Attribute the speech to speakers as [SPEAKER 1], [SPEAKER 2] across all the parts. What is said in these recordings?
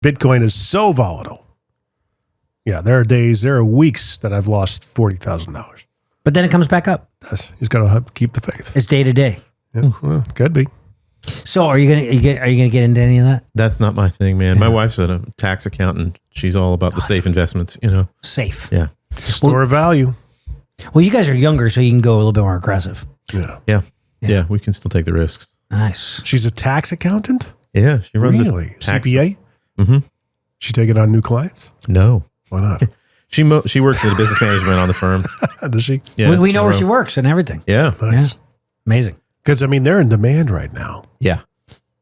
[SPEAKER 1] Bitcoin is so volatile. Yeah, there are weeks that I've lost $40,000.
[SPEAKER 2] But then it comes back up.
[SPEAKER 1] You just got to keep the faith.
[SPEAKER 2] It's day to day.
[SPEAKER 1] Yeah, well, could be.
[SPEAKER 2] So are you gonna get into any of that?
[SPEAKER 3] That's not my thing, man. My wife's a tax accountant. She's all about the safe investments,
[SPEAKER 2] Safe.
[SPEAKER 3] Yeah.
[SPEAKER 1] Store of value.
[SPEAKER 2] Well, you guys are younger, so you can go a little bit more aggressive.
[SPEAKER 3] Yeah, we can still take the risks.
[SPEAKER 2] Nice.
[SPEAKER 1] She's a tax accountant?
[SPEAKER 3] Yeah, she runs
[SPEAKER 1] really?
[SPEAKER 3] tax.
[SPEAKER 1] CPA?
[SPEAKER 3] Mm-hmm.
[SPEAKER 1] She taking on new clients?
[SPEAKER 3] No.
[SPEAKER 1] Why not?
[SPEAKER 3] She works in business management on the firm.
[SPEAKER 1] Does she?
[SPEAKER 3] Yeah,
[SPEAKER 2] we know where she works and everything.
[SPEAKER 3] Yeah.
[SPEAKER 1] Nice.
[SPEAKER 2] Yeah. Amazing.
[SPEAKER 1] Because, they're in demand right now.
[SPEAKER 3] Yeah.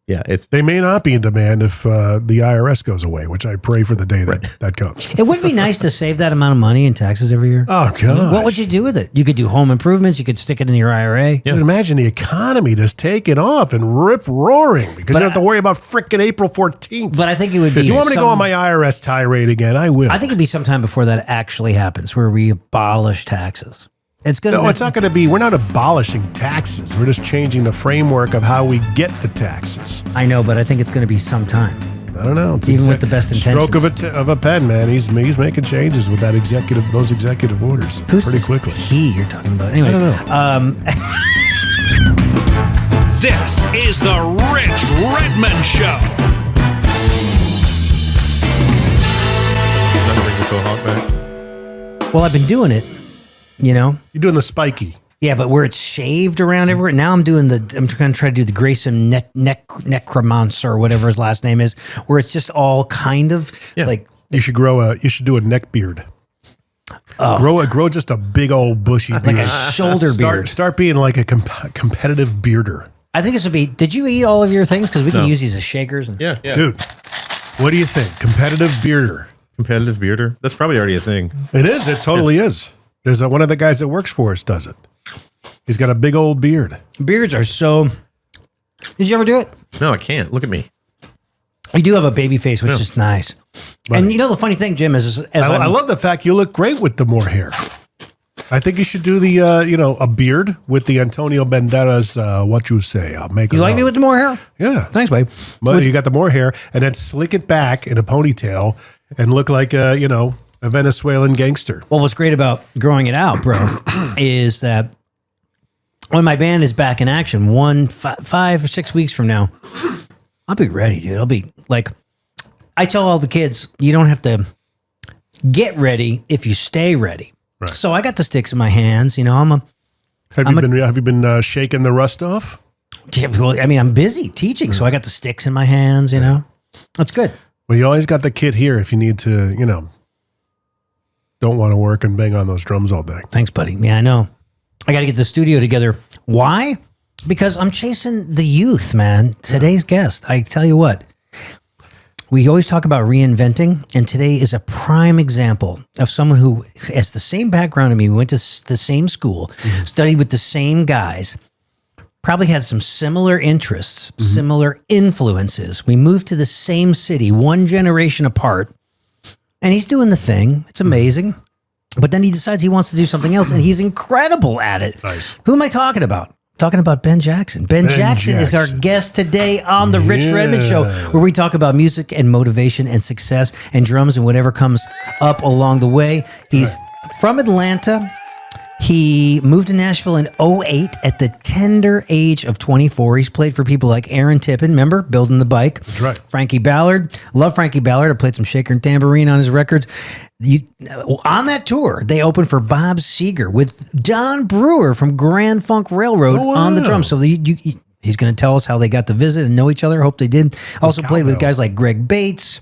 [SPEAKER 3] Yeah.
[SPEAKER 1] They may not be in demand if the IRS goes away, which I pray for the day that comes.
[SPEAKER 2] It would be nice to save that amount of money in taxes every year.
[SPEAKER 1] Oh, God.
[SPEAKER 2] What would you do with it? You could do home improvements. You could stick it in your IRA.
[SPEAKER 1] Yeah. Imagine the economy just taking off and rip-roaring because you don't have to worry about frickin' April 14th.
[SPEAKER 2] But I think it would be...
[SPEAKER 1] If you want me to go on my IRS tirade again, I will.
[SPEAKER 2] I think it'd be sometime before that actually happens, where we abolish taxes. It's going to...
[SPEAKER 1] No, it's not going to be... We're not abolishing taxes. We're just changing the framework of how we get the taxes.
[SPEAKER 2] I know, but I think it's going to be sometime.
[SPEAKER 1] I don't know. It's
[SPEAKER 2] even with the best intentions.
[SPEAKER 1] Stroke of a pen, man. He's making changes with those executive orders.
[SPEAKER 2] Who's
[SPEAKER 1] pretty quickly.
[SPEAKER 2] He you're talking about? Anyways,
[SPEAKER 1] I don't know.
[SPEAKER 4] This is the Rich Redmond Show.
[SPEAKER 3] Not to bring the Quahog back.
[SPEAKER 2] Well, I've been doing it.
[SPEAKER 1] You're doing the spiky.
[SPEAKER 2] Yeah, but where it's shaved around everywhere. Now I'm going to try to do the Grayson necromancer or whatever his last name is, where it's just all kind of like.
[SPEAKER 1] You should do a neck beard.
[SPEAKER 2] Oh.
[SPEAKER 1] Grow just a big old bushy beard.
[SPEAKER 2] Like a shoulder beard.
[SPEAKER 1] Start being like a competitive bearder.
[SPEAKER 2] I think this would be, did you eat all of your things? Because we can use these as shakers.
[SPEAKER 3] Yeah.
[SPEAKER 1] Dude, what do you think? Competitive bearder.
[SPEAKER 3] Competitive bearder? That's probably already a thing.
[SPEAKER 1] It is. It totally is. There's one of the guys that works for us does it. He's got a big old beard.
[SPEAKER 2] Beards are so... Did you ever do it?
[SPEAKER 3] No, I can't. Look at me.
[SPEAKER 2] You do have a baby face, which is nice.
[SPEAKER 1] But
[SPEAKER 2] and the funny thing, Jim, is
[SPEAKER 1] I love the fact you look great with the more hair. I think you should do the, a beard with the Antonio Banderas, what you say. I'll make
[SPEAKER 2] You like me with the more hair?
[SPEAKER 1] Yeah.
[SPEAKER 2] Thanks, babe.
[SPEAKER 1] Well, you got the more hair, and then slick it back in a ponytail and look like, a Venezuelan gangster.
[SPEAKER 2] Well, what's great about growing it out, bro, is that when my band is back in action, 5 or 6 weeks from now, I'll be ready, dude. I'll be like, I tell all the kids, you don't have to get ready if you stay ready.
[SPEAKER 1] Right.
[SPEAKER 2] So I got the sticks in my hands. Have
[SPEAKER 1] you been shaking the rust off?
[SPEAKER 2] Well, I'm busy teaching, so I got the sticks in my hands. That's good.
[SPEAKER 1] Well, you always got the kit here if you need to. Don't want to work and bang on those drums all day.
[SPEAKER 2] Thanks, buddy. Yeah, I know. I got to get the studio together. Why? Because I'm chasing the youth, man. Today's guest, I tell you what, we always talk about reinventing, and today is a prime example of someone who has the same background as me. We went to the same school, studied with the same guys, probably had some similar interests, similar influences. We moved to the same city, one generation apart, and he's doing the thing. It's amazing. But then he decides he wants to do something else, and he's incredible at it.
[SPEAKER 1] Nice.
[SPEAKER 2] Who am I talking about? Talking about Ben Jackson. Ben Jackson is our guest today on the Rich Redmond Show, where we talk about music and motivation and success and drums and whatever comes up along the way. He's from Atlanta. He moved to Nashville in 2008 at the tender age of 24. He's played for people like Aaron Tippin, remember? Building the Bike.
[SPEAKER 1] That's right.
[SPEAKER 2] Frankie Ballard. Love Frankie Ballard. I played some shaker and tambourine on his records. On that tour, they opened for Bob Seger with Don Brewer from Grand Funk Railroad on the drums. So he's going to tell us how they got to visit and know each other. Hope they did. Also played with guys like Greg Bates,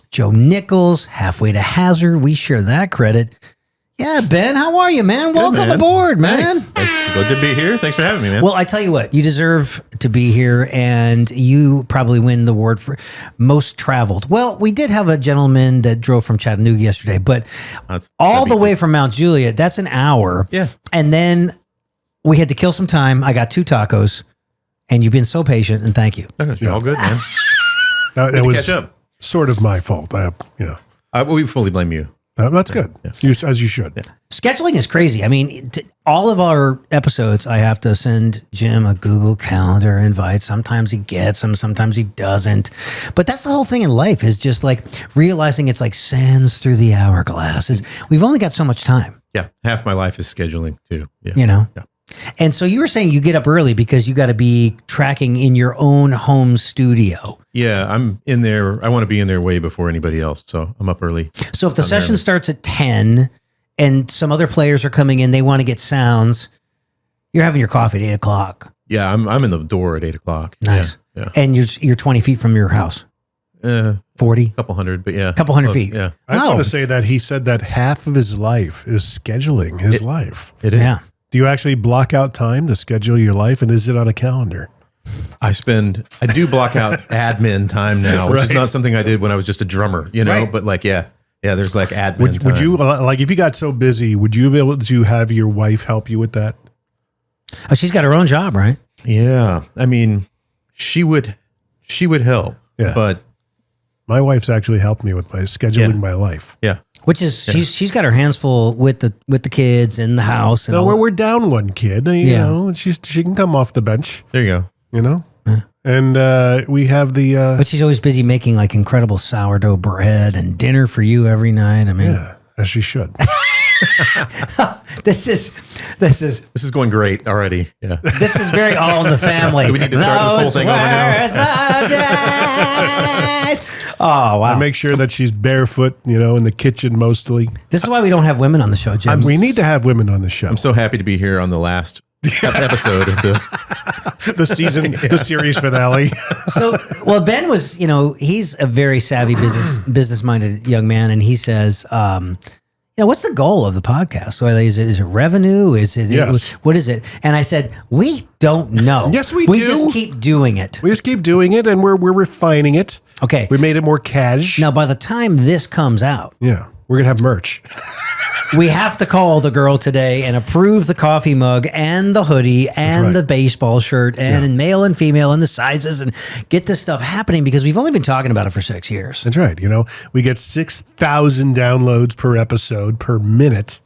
[SPEAKER 2] Joe Nichols, Halfway to Hazard. We share that credit. Yeah, Ben, how are you, man? Welcome aboard, man.
[SPEAKER 3] Thanks. Good to be here. Thanks for having me, man.
[SPEAKER 2] Well, I tell you what, you deserve to be here, and you probably win the award for most traveled. Well, we did have a gentleman that drove from Chattanooga yesterday, but all the way from Mount Juliet, that's an hour.
[SPEAKER 3] Yeah.
[SPEAKER 2] And then we had to kill some time. I got 2 tacos, and you've been so patient, and thank you.
[SPEAKER 3] You're all good, man.
[SPEAKER 1] That was
[SPEAKER 3] catch up.
[SPEAKER 1] Sort of my fault.
[SPEAKER 3] We fully blame you.
[SPEAKER 1] That's good. As you should.
[SPEAKER 3] Yeah.
[SPEAKER 2] Scheduling is crazy. I mean, all of our episodes, I have to send Jim a Google Calendar invite. Sometimes he gets them, sometimes he doesn't. But that's the whole thing in life, is just like realizing it's like sands through the hourglass. We've only got so much time.
[SPEAKER 3] Yeah. Half my life is scheduling too. Yeah.
[SPEAKER 2] You know?
[SPEAKER 3] Yeah.
[SPEAKER 2] And so you were saying you get up early because you got to be tracking in your own home studio.
[SPEAKER 3] Yeah. I'm in there. I want to be in there way before anybody else. So I'm up early.
[SPEAKER 2] So if the session starts at 10 and some other players are coming in, they want to get sounds, you're having your coffee at 8 o'clock.
[SPEAKER 3] Yeah. I'm in the door at 8 o'clock.
[SPEAKER 2] Nice.
[SPEAKER 3] Yeah.
[SPEAKER 2] And you're 20 feet from your house. 40?
[SPEAKER 3] Couple hundred, but yeah.
[SPEAKER 2] Couple hundred
[SPEAKER 3] close,
[SPEAKER 2] feet.
[SPEAKER 3] Yeah.
[SPEAKER 1] I just want to say that he said that half of his life is scheduling his life.
[SPEAKER 3] It is.
[SPEAKER 2] Yeah.
[SPEAKER 1] Do you actually block out time to schedule your life, and is it on a calendar?
[SPEAKER 3] I do block out admin time now, which is
[SPEAKER 1] Right.
[SPEAKER 3] not something I did when I was just a drummer, you know,
[SPEAKER 2] Right.
[SPEAKER 3] but like, yeah, there's like admin
[SPEAKER 1] Would
[SPEAKER 3] time.
[SPEAKER 1] you, like, if you got so busy, would you be able to have your wife help you with that?
[SPEAKER 2] Oh, she's got her own job, right?
[SPEAKER 3] Yeah. I mean, she would help,
[SPEAKER 1] Yeah.
[SPEAKER 3] but
[SPEAKER 1] My wife's actually helped me with my scheduling my life.
[SPEAKER 3] yeah.
[SPEAKER 2] Which is she's got her hands full with the kids and the house and
[SPEAKER 1] No,
[SPEAKER 2] all.
[SPEAKER 1] we're down one kid. You know, she can come off the bench.
[SPEAKER 3] There you go.
[SPEAKER 1] You know, and we have the
[SPEAKER 2] But she's always busy making like incredible sourdough bread and dinner for you every night. I mean,
[SPEAKER 1] yeah, as she should.
[SPEAKER 2] this is
[SPEAKER 3] This is going great already. Yeah.
[SPEAKER 2] this is very all in the family.
[SPEAKER 3] Do we need to start this whole thing over now?
[SPEAKER 2] Oh wow!
[SPEAKER 1] I make sure that she's barefoot. You know, in the kitchen mostly.
[SPEAKER 2] This is why we don't have women on the show, Jim.
[SPEAKER 1] We need to have women on the show.
[SPEAKER 3] I'm so happy to be here on the last episode of the.
[SPEAKER 1] The season, the series finale.
[SPEAKER 2] So, well, Ben was, he's a very savvy business-minded young man, and he says, what's the goal of the podcast? So is it revenue? Is it,
[SPEAKER 1] Yes.
[SPEAKER 2] what is it? And I said, we don't know.
[SPEAKER 1] Yes, we
[SPEAKER 2] We
[SPEAKER 1] do.
[SPEAKER 2] just keep doing it.
[SPEAKER 1] We just keep doing it, and we're refining it.
[SPEAKER 2] Okay.
[SPEAKER 1] We made it more cash.
[SPEAKER 2] Now, by the time this comes out,
[SPEAKER 1] Yeah, we're gonna have merch.
[SPEAKER 2] we have to call the girl today and approve the coffee mug and the hoodie and
[SPEAKER 1] right.
[SPEAKER 2] the baseball shirt and male and female and the sizes and get this stuff happening because we've only been talking about it for 6 years.
[SPEAKER 1] That's right. You know, we get 6,000 downloads per episode per minute.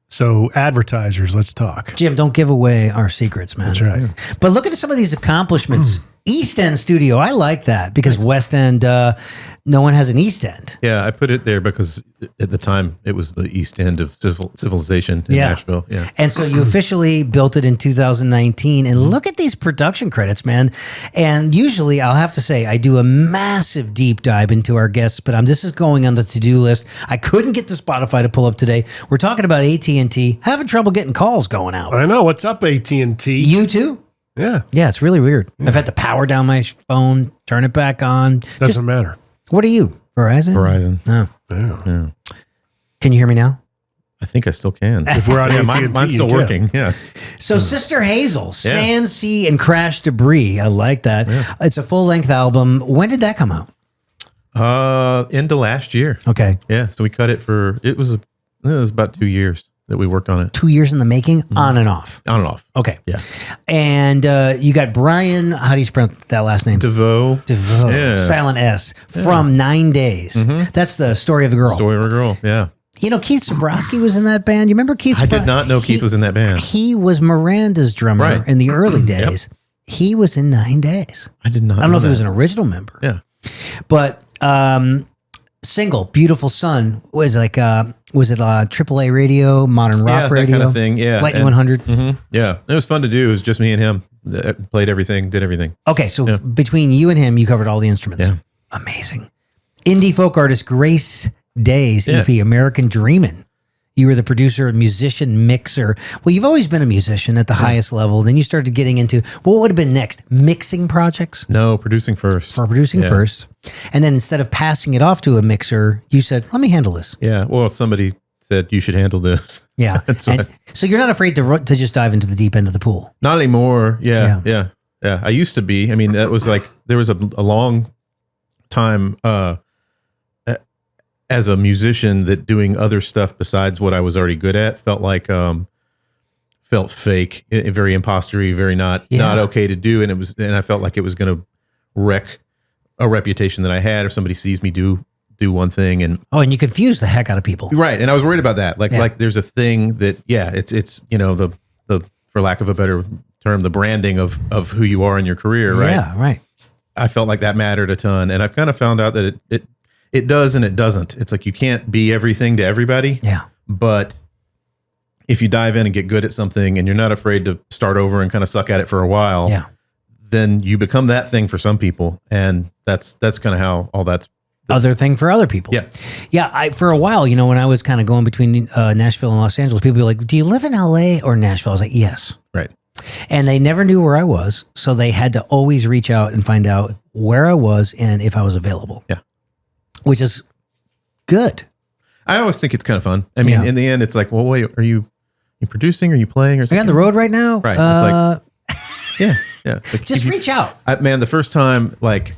[SPEAKER 1] So advertisers, let's talk.
[SPEAKER 2] Jim, don't give away our secrets, man.
[SPEAKER 1] That's right.
[SPEAKER 2] But look at some of these accomplishments. East End Studio, I like that because West End, no one has an East End.
[SPEAKER 3] Yeah, I put it there because at the time it was the east end of civilization in Nashville. Yeah.
[SPEAKER 2] And so you officially built it in 2019. And look at these production credits, man. And usually I'll have to say I do a massive deep dive into our guests, but this is going on the to-do list. I couldn't get the Spotify to pull up today. We're talking about AT&T, having trouble getting calls going out.
[SPEAKER 1] I know. What's up, AT&T?
[SPEAKER 2] You too?
[SPEAKER 1] Yeah,
[SPEAKER 2] Yeah, it's really weird. I've had to power down my phone, turn it back on.
[SPEAKER 1] doesn't matter.
[SPEAKER 2] What are you? Verizon?
[SPEAKER 3] Verizon.
[SPEAKER 2] No.
[SPEAKER 1] Yeah.
[SPEAKER 2] Can you hear me now?
[SPEAKER 3] I think I still can.
[SPEAKER 1] If we're on
[SPEAKER 3] yeah,
[SPEAKER 1] AT&T,
[SPEAKER 3] mine's still
[SPEAKER 1] you can.
[SPEAKER 3] working. Yeah.
[SPEAKER 2] So Sister Hazel, Sand, Sea, and Crash Debris. I like that.
[SPEAKER 3] Yeah.
[SPEAKER 2] It's a full-length album. When did that come out?
[SPEAKER 3] Into last year.
[SPEAKER 2] Okay.
[SPEAKER 3] Yeah. So we cut it it was about 2 years that we worked on it.
[SPEAKER 2] 2 years in the making, on and off.
[SPEAKER 3] On and off.
[SPEAKER 2] Okay.
[SPEAKER 3] Yeah.
[SPEAKER 2] And you got Brian, how do you pronounce that last name?
[SPEAKER 3] DeVoe.
[SPEAKER 2] DeVoe,
[SPEAKER 3] Yeah.
[SPEAKER 2] silent S, from 9 Days. That's the story of the girl.
[SPEAKER 3] Story of a girl. Yeah.
[SPEAKER 2] You know, Keith Zabrowski was in that band. You remember Keith?
[SPEAKER 3] I did not know Keith was in that band.
[SPEAKER 2] He was Miranda's drummer
[SPEAKER 3] Right.
[SPEAKER 2] in the early days. He was in 9 Days.
[SPEAKER 3] I did not
[SPEAKER 2] I don't know if
[SPEAKER 3] that.
[SPEAKER 2] he was an original member.
[SPEAKER 3] Yeah.
[SPEAKER 2] But single, Beautiful Sun was like was it AAA radio, modern rock
[SPEAKER 3] that
[SPEAKER 2] radio,
[SPEAKER 3] kind of thing. Yeah.
[SPEAKER 2] Lightning
[SPEAKER 3] And-
[SPEAKER 2] 100.
[SPEAKER 3] Yeah. It was fun to do. It was just me and him. Played everything, did everything.
[SPEAKER 2] Okay, so between you and him, you covered all the instruments.
[SPEAKER 3] Yeah.
[SPEAKER 2] Amazing. Indie folk artist Grace Day's
[SPEAKER 3] Yeah.
[SPEAKER 2] EP, American Dreamin'. You were the producer, musician, mixer. Well, you've always been a musician at the highest level. Then you started getting into what would have been next? Mixing projects?
[SPEAKER 3] No, producing first.
[SPEAKER 2] For producing
[SPEAKER 3] Yeah.
[SPEAKER 2] first. And then instead of passing it off to a mixer, you said, let me handle this.
[SPEAKER 3] Yeah. Well, somebody said you should handle this.
[SPEAKER 2] Yeah.
[SPEAKER 3] So
[SPEAKER 2] And so you're not afraid to just dive into the deep end of the pool.
[SPEAKER 3] Not anymore.
[SPEAKER 2] Yeah.
[SPEAKER 3] Yeah. I used to be. I mean, that was like, there was a long time as a musician that doing other stuff besides what I was already good at felt fake, very impostery, very not okay to do. And I felt like it was going to wreck a reputation that I had if somebody sees me do do one thing and
[SPEAKER 2] and you confuse the heck out of people.
[SPEAKER 3] right. And I was worried about that. Like there's a thing that, it's, the for lack of a better term, the branding of who you are in your career. Right.
[SPEAKER 2] Yeah. Right.
[SPEAKER 3] I felt like that mattered a ton. And I've kind of found out that it does and it doesn't. It's like you can't be everything to everybody.
[SPEAKER 2] Yeah.
[SPEAKER 3] But if you dive in and get good at something and you're not afraid to start over and kind of suck at it for a while, then you become that thing for some people. And that's kind of how all that's
[SPEAKER 2] other thing for other people.
[SPEAKER 3] Yeah.
[SPEAKER 2] Yeah. For a while, when I was kind of going between Nashville and Los Angeles, people were like, do you live in LA or Nashville? I was like, yes.
[SPEAKER 3] right.
[SPEAKER 2] And they never knew where I was. So they had to always reach out and find out where I was and if I was available.
[SPEAKER 3] Yeah.
[SPEAKER 2] Which is good.
[SPEAKER 3] I always think it's kind of fun. I mean, in the end, it's like, well, wait, are you producing? Are you playing or
[SPEAKER 2] Are you
[SPEAKER 3] something?
[SPEAKER 2] on the road right now?
[SPEAKER 3] Right. It's like, yeah. It's like,
[SPEAKER 2] Just reach out.
[SPEAKER 3] Man, the first time, like,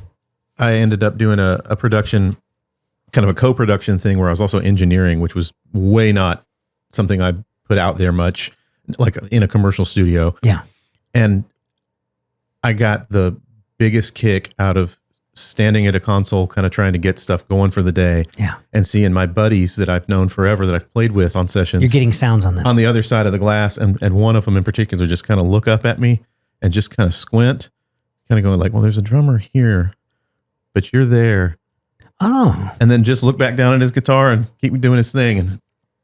[SPEAKER 3] I ended up doing a production, kind of a co-production thing where I was also engineering, which was way not something I put out there much, like in a commercial studio.
[SPEAKER 2] Yeah.
[SPEAKER 3] And I got the biggest kick out of standing at a console, kind of trying to get stuff going for the day.
[SPEAKER 2] Yeah.
[SPEAKER 3] And seeing my buddies that I've known forever, that I've played with on sessions.
[SPEAKER 2] You're getting sounds on them.
[SPEAKER 3] On the other side of the glass. And one of them in particular just kind of look up at me and just kind of squint, kind of going like, well, there's a drummer here, but you're there.
[SPEAKER 2] Oh.
[SPEAKER 3] And then just look back down at his guitar and keep doing his thing. And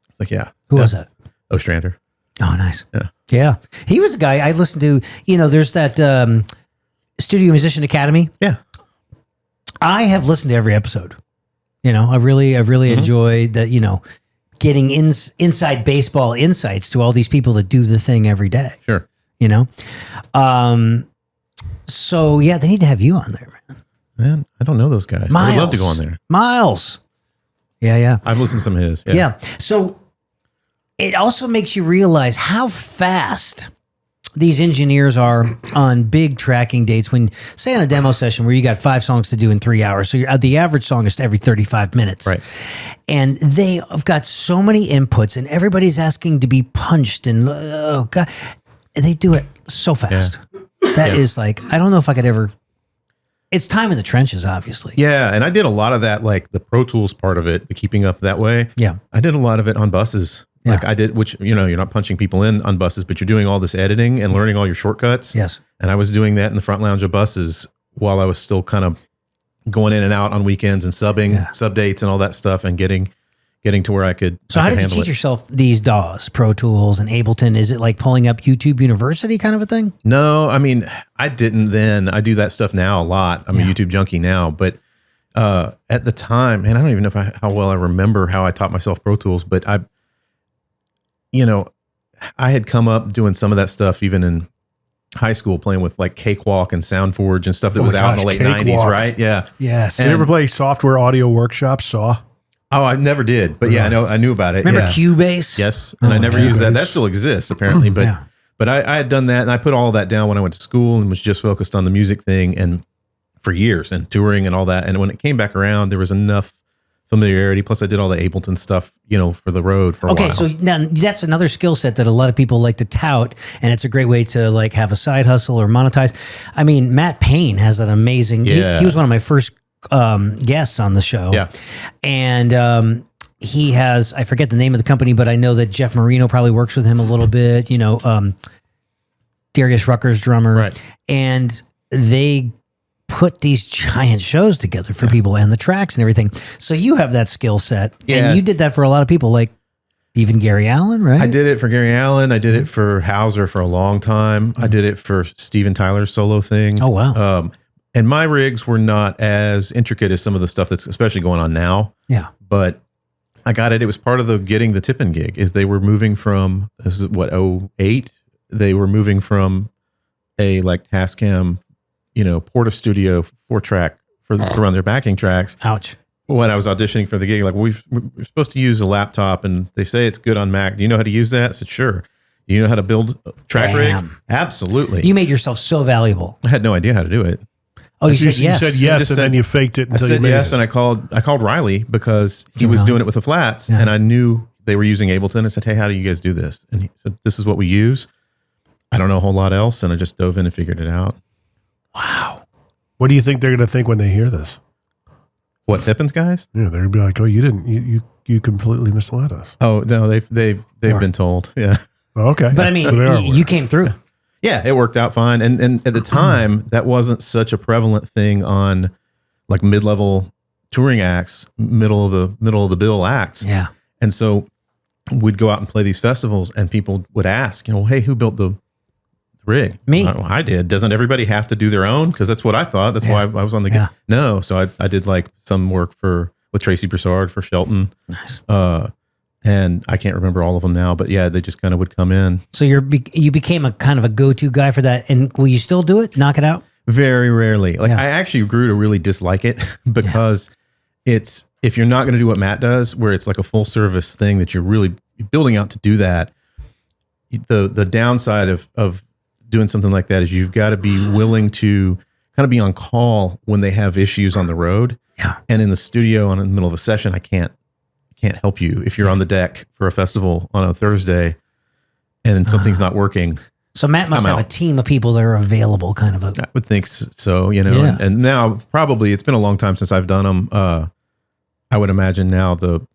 [SPEAKER 3] it's like, yeah.
[SPEAKER 2] Who was that?
[SPEAKER 3] Ostrander.
[SPEAKER 2] Oh, nice.
[SPEAKER 3] Yeah.
[SPEAKER 2] Yeah. He was a guy I listened to, there's that Studio Musician Academy.
[SPEAKER 3] Yeah.
[SPEAKER 2] I have listened to every episode. I really enjoy that, getting inside baseball insights to all these people that do the thing every day.
[SPEAKER 3] Sure.
[SPEAKER 2] So yeah, they need to have you on there, man.
[SPEAKER 3] Man, I don't know those guys.
[SPEAKER 2] Miles.
[SPEAKER 3] I would love to go on there.
[SPEAKER 2] Miles. Yeah.
[SPEAKER 3] I've listened to some of his.
[SPEAKER 2] Yeah. So it also makes you realize how fast these engineers are on big tracking dates. When, say, on a demo session where you got 5 songs to do in 3 hours, so the average song is every 35 minutes.
[SPEAKER 3] Right.
[SPEAKER 2] And they have got so many inputs, and everybody's asking to be punched, and oh god, and they do it so fast. That is like, I don't know if I could ever. It's time in the trenches, obviously.
[SPEAKER 3] Yeah, and I did a lot of that, like the Pro Tools part of it, the keeping up that way.
[SPEAKER 2] Yeah.
[SPEAKER 3] I did a lot of it on buses. Like I did, which, you're not punching people in on buses, but you're doing all this editing and learning all your shortcuts.
[SPEAKER 2] Yes.
[SPEAKER 3] And I was doing that in the front lounge of buses while I was still kind of going in and out on weekends and subbing, sub dates and all that stuff, and getting to where I could.
[SPEAKER 2] So how did you teach yourself these DAWs, Pro Tools and Ableton? Is it like pulling up YouTube University kind of a thing?
[SPEAKER 3] No, I mean, I didn't then. I do that stuff now a lot. I'm a YouTube junkie now, but at the time, and I don't even know how well I remember how I taught myself Pro Tools, but I had come up doing some of that stuff even in high school, playing with like Cakewalk and SoundForge and stuff that was out in the late 90s, right? Yeah.
[SPEAKER 2] Yes.
[SPEAKER 1] Did you ever play Software Audio Workshop, SAW?
[SPEAKER 3] Oh, I never did, but I knew about it.
[SPEAKER 2] Remember Cubase?
[SPEAKER 3] Yes, and I never used that. That still exists apparently, but I had done that, and I put all that down when I went to school and was just focused on the music thing and for years and touring and all that. And when it came back around, there was enough familiarity. Plus, I did all the Ableton stuff, for the road for a while.
[SPEAKER 2] Okay, so now that's another skill set that a lot of people like to tout, and it's a great way to like have a side hustle or monetize. I mean, Matt Payne has that amazing. He was one of my first guests on the show.
[SPEAKER 3] Yeah,
[SPEAKER 2] and he has, I forget the name of the company, but I know that Jeff Marino probably works with him a little bit. Darius Rucker's drummer,
[SPEAKER 3] right?
[SPEAKER 2] And they put these giant shows together for people and the tracks and everything. So you have that skill set, and you did that for a lot of people, like even Gary Allen, right?
[SPEAKER 3] I did it for Gary Allen. I did it for Hauser for a long time. I did it for Steven Tyler's solo thing.
[SPEAKER 2] Oh, wow.
[SPEAKER 3] And my rigs were not as intricate as some of the stuff that's especially going on now.
[SPEAKER 2] Yeah.
[SPEAKER 3] But I got it. It was part of the getting the Tippin gig is they were moving from, this is what, 08? They were moving from a like Tascam, Porta Studio 4-track to run their backing tracks.
[SPEAKER 2] Ouch.
[SPEAKER 3] When I was auditioning for the gig, like we're supposed to use a laptop and they say it's good on Mac. Do you know how to use that? I said, sure. Do you know how to build a track rig? Absolutely.
[SPEAKER 2] You made yourself so valuable.
[SPEAKER 3] I had no idea how to do it.
[SPEAKER 2] Oh, you said yes.
[SPEAKER 1] You said yes, and then you faked it
[SPEAKER 3] I
[SPEAKER 1] until
[SPEAKER 3] said
[SPEAKER 1] you made
[SPEAKER 3] yes,
[SPEAKER 1] it.
[SPEAKER 3] and I called Riley because he was doing it with the flats, and I knew they were using Ableton. I said, hey, how do you guys do this? And he said, this is what we use. I don't know a whole lot else, and I just dove in and figured it out.
[SPEAKER 2] Wow.
[SPEAKER 1] What do you think they're going to think when they hear this?
[SPEAKER 3] What, Tippins guys?
[SPEAKER 1] Yeah, they're gonna be like, oh, you completely misled us.
[SPEAKER 3] Oh no, they've been told. Yeah.
[SPEAKER 1] Oh, okay,
[SPEAKER 2] But I mean,
[SPEAKER 1] So they are
[SPEAKER 2] you came through.
[SPEAKER 3] Yeah, it worked out fine. And at the time, that wasn't such a prevalent thing on like mid-level touring acts, middle of the bill acts.
[SPEAKER 2] Yeah.
[SPEAKER 3] And so we'd go out and play these festivals, and people would ask, hey, who built the rig?
[SPEAKER 2] Me.
[SPEAKER 3] I did. Doesn't everybody have to do their own? Because that's what I thought. That's why I was on the
[SPEAKER 2] Yeah.
[SPEAKER 3] No. So I did like some work with Tracy Broussard for Shelton.
[SPEAKER 2] Nice.
[SPEAKER 3] And I can't remember all of them now, but yeah, they just kind of would come in.
[SPEAKER 2] So you became a kind of a go-to guy for that. And will you still do it? Knock it out?
[SPEAKER 3] Very rarely. Like
[SPEAKER 2] Yeah.
[SPEAKER 3] I actually grew to really dislike it because it's, if you're not going to do what Matt does, where it's like a full service thing that you're really building out to do that, the downside of doing something like that is you've got to be willing to kind of be on call when they have issues on the road.
[SPEAKER 2] Yeah.
[SPEAKER 3] And in the studio in the middle of a session, I can't help you if you're on the deck for a festival on a Thursday and something's not working.
[SPEAKER 2] So Matt must
[SPEAKER 3] I'm
[SPEAKER 2] have
[SPEAKER 3] out.
[SPEAKER 2] a team of people that are available, kind of a.
[SPEAKER 3] I would think so,
[SPEAKER 2] Yeah.
[SPEAKER 3] and now probably it's been a long time since I've done them. I would imagine now the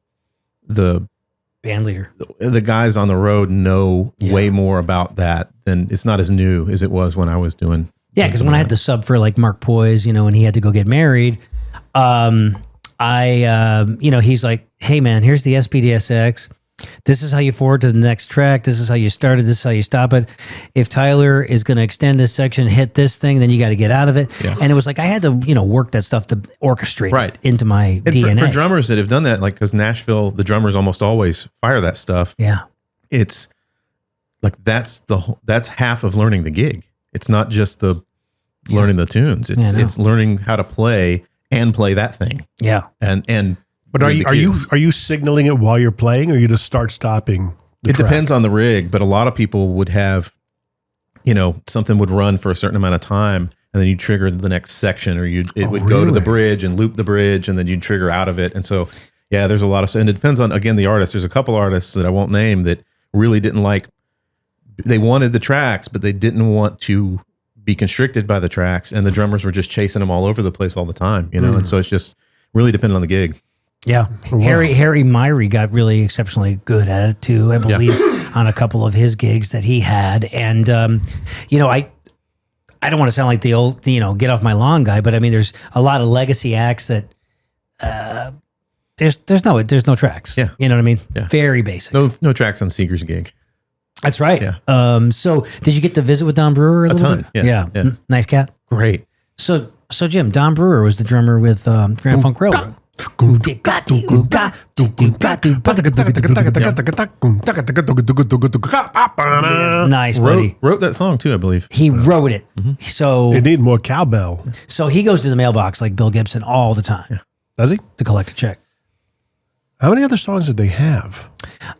[SPEAKER 2] Band leader.
[SPEAKER 3] the guys on the road know
[SPEAKER 2] Yeah.
[SPEAKER 3] way more about that than, it's not as new as it was when I was doing.
[SPEAKER 2] Yeah, because when I had the sub for like Mark Poise, and he had to go get married, he's like, hey man, here's the SPDSX. This is how you forward to the next track. This is how you start it. This is how you stop it. If Tyler is going to extend this section, hit this thing, then you got to get out of it.
[SPEAKER 3] Yeah.
[SPEAKER 2] And it was like I had to, work that stuff to orchestrate
[SPEAKER 3] Right.
[SPEAKER 2] it into my
[SPEAKER 3] And
[SPEAKER 2] DNA.
[SPEAKER 3] for drummers that have done that, like, because Nashville, the drummers almost always fire that stuff.
[SPEAKER 2] Yeah.
[SPEAKER 3] It's like that's half of learning the gig. It's not just the learning the tunes. It's
[SPEAKER 2] Yeah, I know.
[SPEAKER 3] it's learning how to play and play that thing.
[SPEAKER 2] Yeah.
[SPEAKER 3] And
[SPEAKER 1] But
[SPEAKER 3] read the cues.
[SPEAKER 1] are you signaling it while you're playing, or you just start stopping?
[SPEAKER 3] It depends on the rig, but a lot of people would have, something would run for a certain amount of time, and then you trigger the next section, or it would go to the
[SPEAKER 1] really?
[SPEAKER 3] bridge and loop the bridge, and then you'd trigger out of it. And so, yeah, there's a lot of, and it depends on, again, the artist. There's a couple artists that I won't name that really didn't like, they wanted the tracks, but they didn't want to be constricted by the tracks, and the drummers were just chasing them all over the place all the time, and so it's just really dependent on the gig.
[SPEAKER 2] Yeah. Harry Myrie got really exceptionally good at it too, I believe, on a couple of his gigs that he had. And, I don't want to sound like the old, get off my lawn guy, but I mean, there's a lot of legacy acts that there's no tracks.
[SPEAKER 3] Yeah.
[SPEAKER 2] You know what I mean?
[SPEAKER 3] Yeah.
[SPEAKER 2] Very basic.
[SPEAKER 3] No tracks on Seeger's gig.
[SPEAKER 2] That's right.
[SPEAKER 3] Yeah.
[SPEAKER 2] So did you get to visit with Don Brewer a little
[SPEAKER 3] ton,
[SPEAKER 2] bit?
[SPEAKER 3] yeah.
[SPEAKER 2] Nice cat.
[SPEAKER 3] Great.
[SPEAKER 2] So Jim, Don Brewer was the drummer with Grand Funk Railroad. Nice, buddy.
[SPEAKER 3] Wrote that song too, I believe.
[SPEAKER 2] He wrote it. So
[SPEAKER 1] You need more cowbell.
[SPEAKER 2] he goes to the mailbox like Bill Gibson all the time
[SPEAKER 1] Does he?
[SPEAKER 2] to collect a check.
[SPEAKER 1] How many other songs did they have?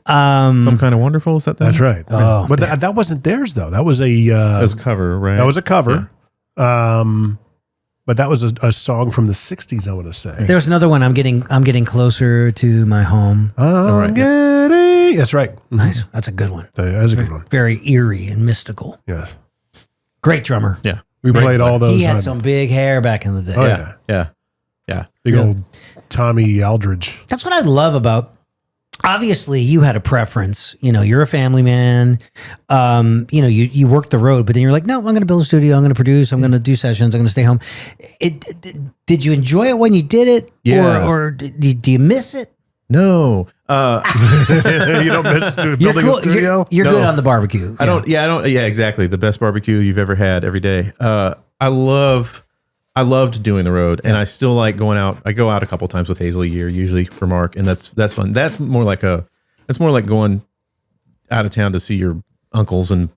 [SPEAKER 3] Some Kind of Wonderful, is that?
[SPEAKER 1] That's right.
[SPEAKER 2] Oh,
[SPEAKER 1] But that wasn't theirs though. That was a
[SPEAKER 3] That was a cover, right?
[SPEAKER 1] that was a cover. But that was a song from the '60s. I want to say.
[SPEAKER 2] There's another one. I'm getting closer to my home.
[SPEAKER 1] I'm getting. That's right.
[SPEAKER 2] Nice. That's a good one.
[SPEAKER 1] That's a good one.
[SPEAKER 2] Very eerie and mystical.
[SPEAKER 1] Yes.
[SPEAKER 2] Great drummer.
[SPEAKER 3] Yeah.
[SPEAKER 1] We played all those.
[SPEAKER 2] He had
[SPEAKER 1] on
[SPEAKER 2] some big hair back in the day.
[SPEAKER 1] Oh,
[SPEAKER 3] Yeah. Yeah.
[SPEAKER 1] big old Tommy Aldridge.
[SPEAKER 2] That's what I love about. Obviously, you had a preference. You're a family man. You work the road, but then you're like, no, I'm going to build a studio. I'm going to produce. I'm going to do sessions. I'm going to stay home. Did you enjoy it when you did it?
[SPEAKER 3] Yeah.
[SPEAKER 2] Or do you miss it?
[SPEAKER 3] No.
[SPEAKER 1] You don't miss building a studio.
[SPEAKER 2] You're
[SPEAKER 3] No.
[SPEAKER 2] good on the barbecue.
[SPEAKER 3] I don't. Yeah, exactly. The best barbecue you've ever had every day. I loved doing the road, and I still like going out. I go out a couple times with Hazel a year, usually for Mark, and that's fun. That's more like going out of town to see your uncles and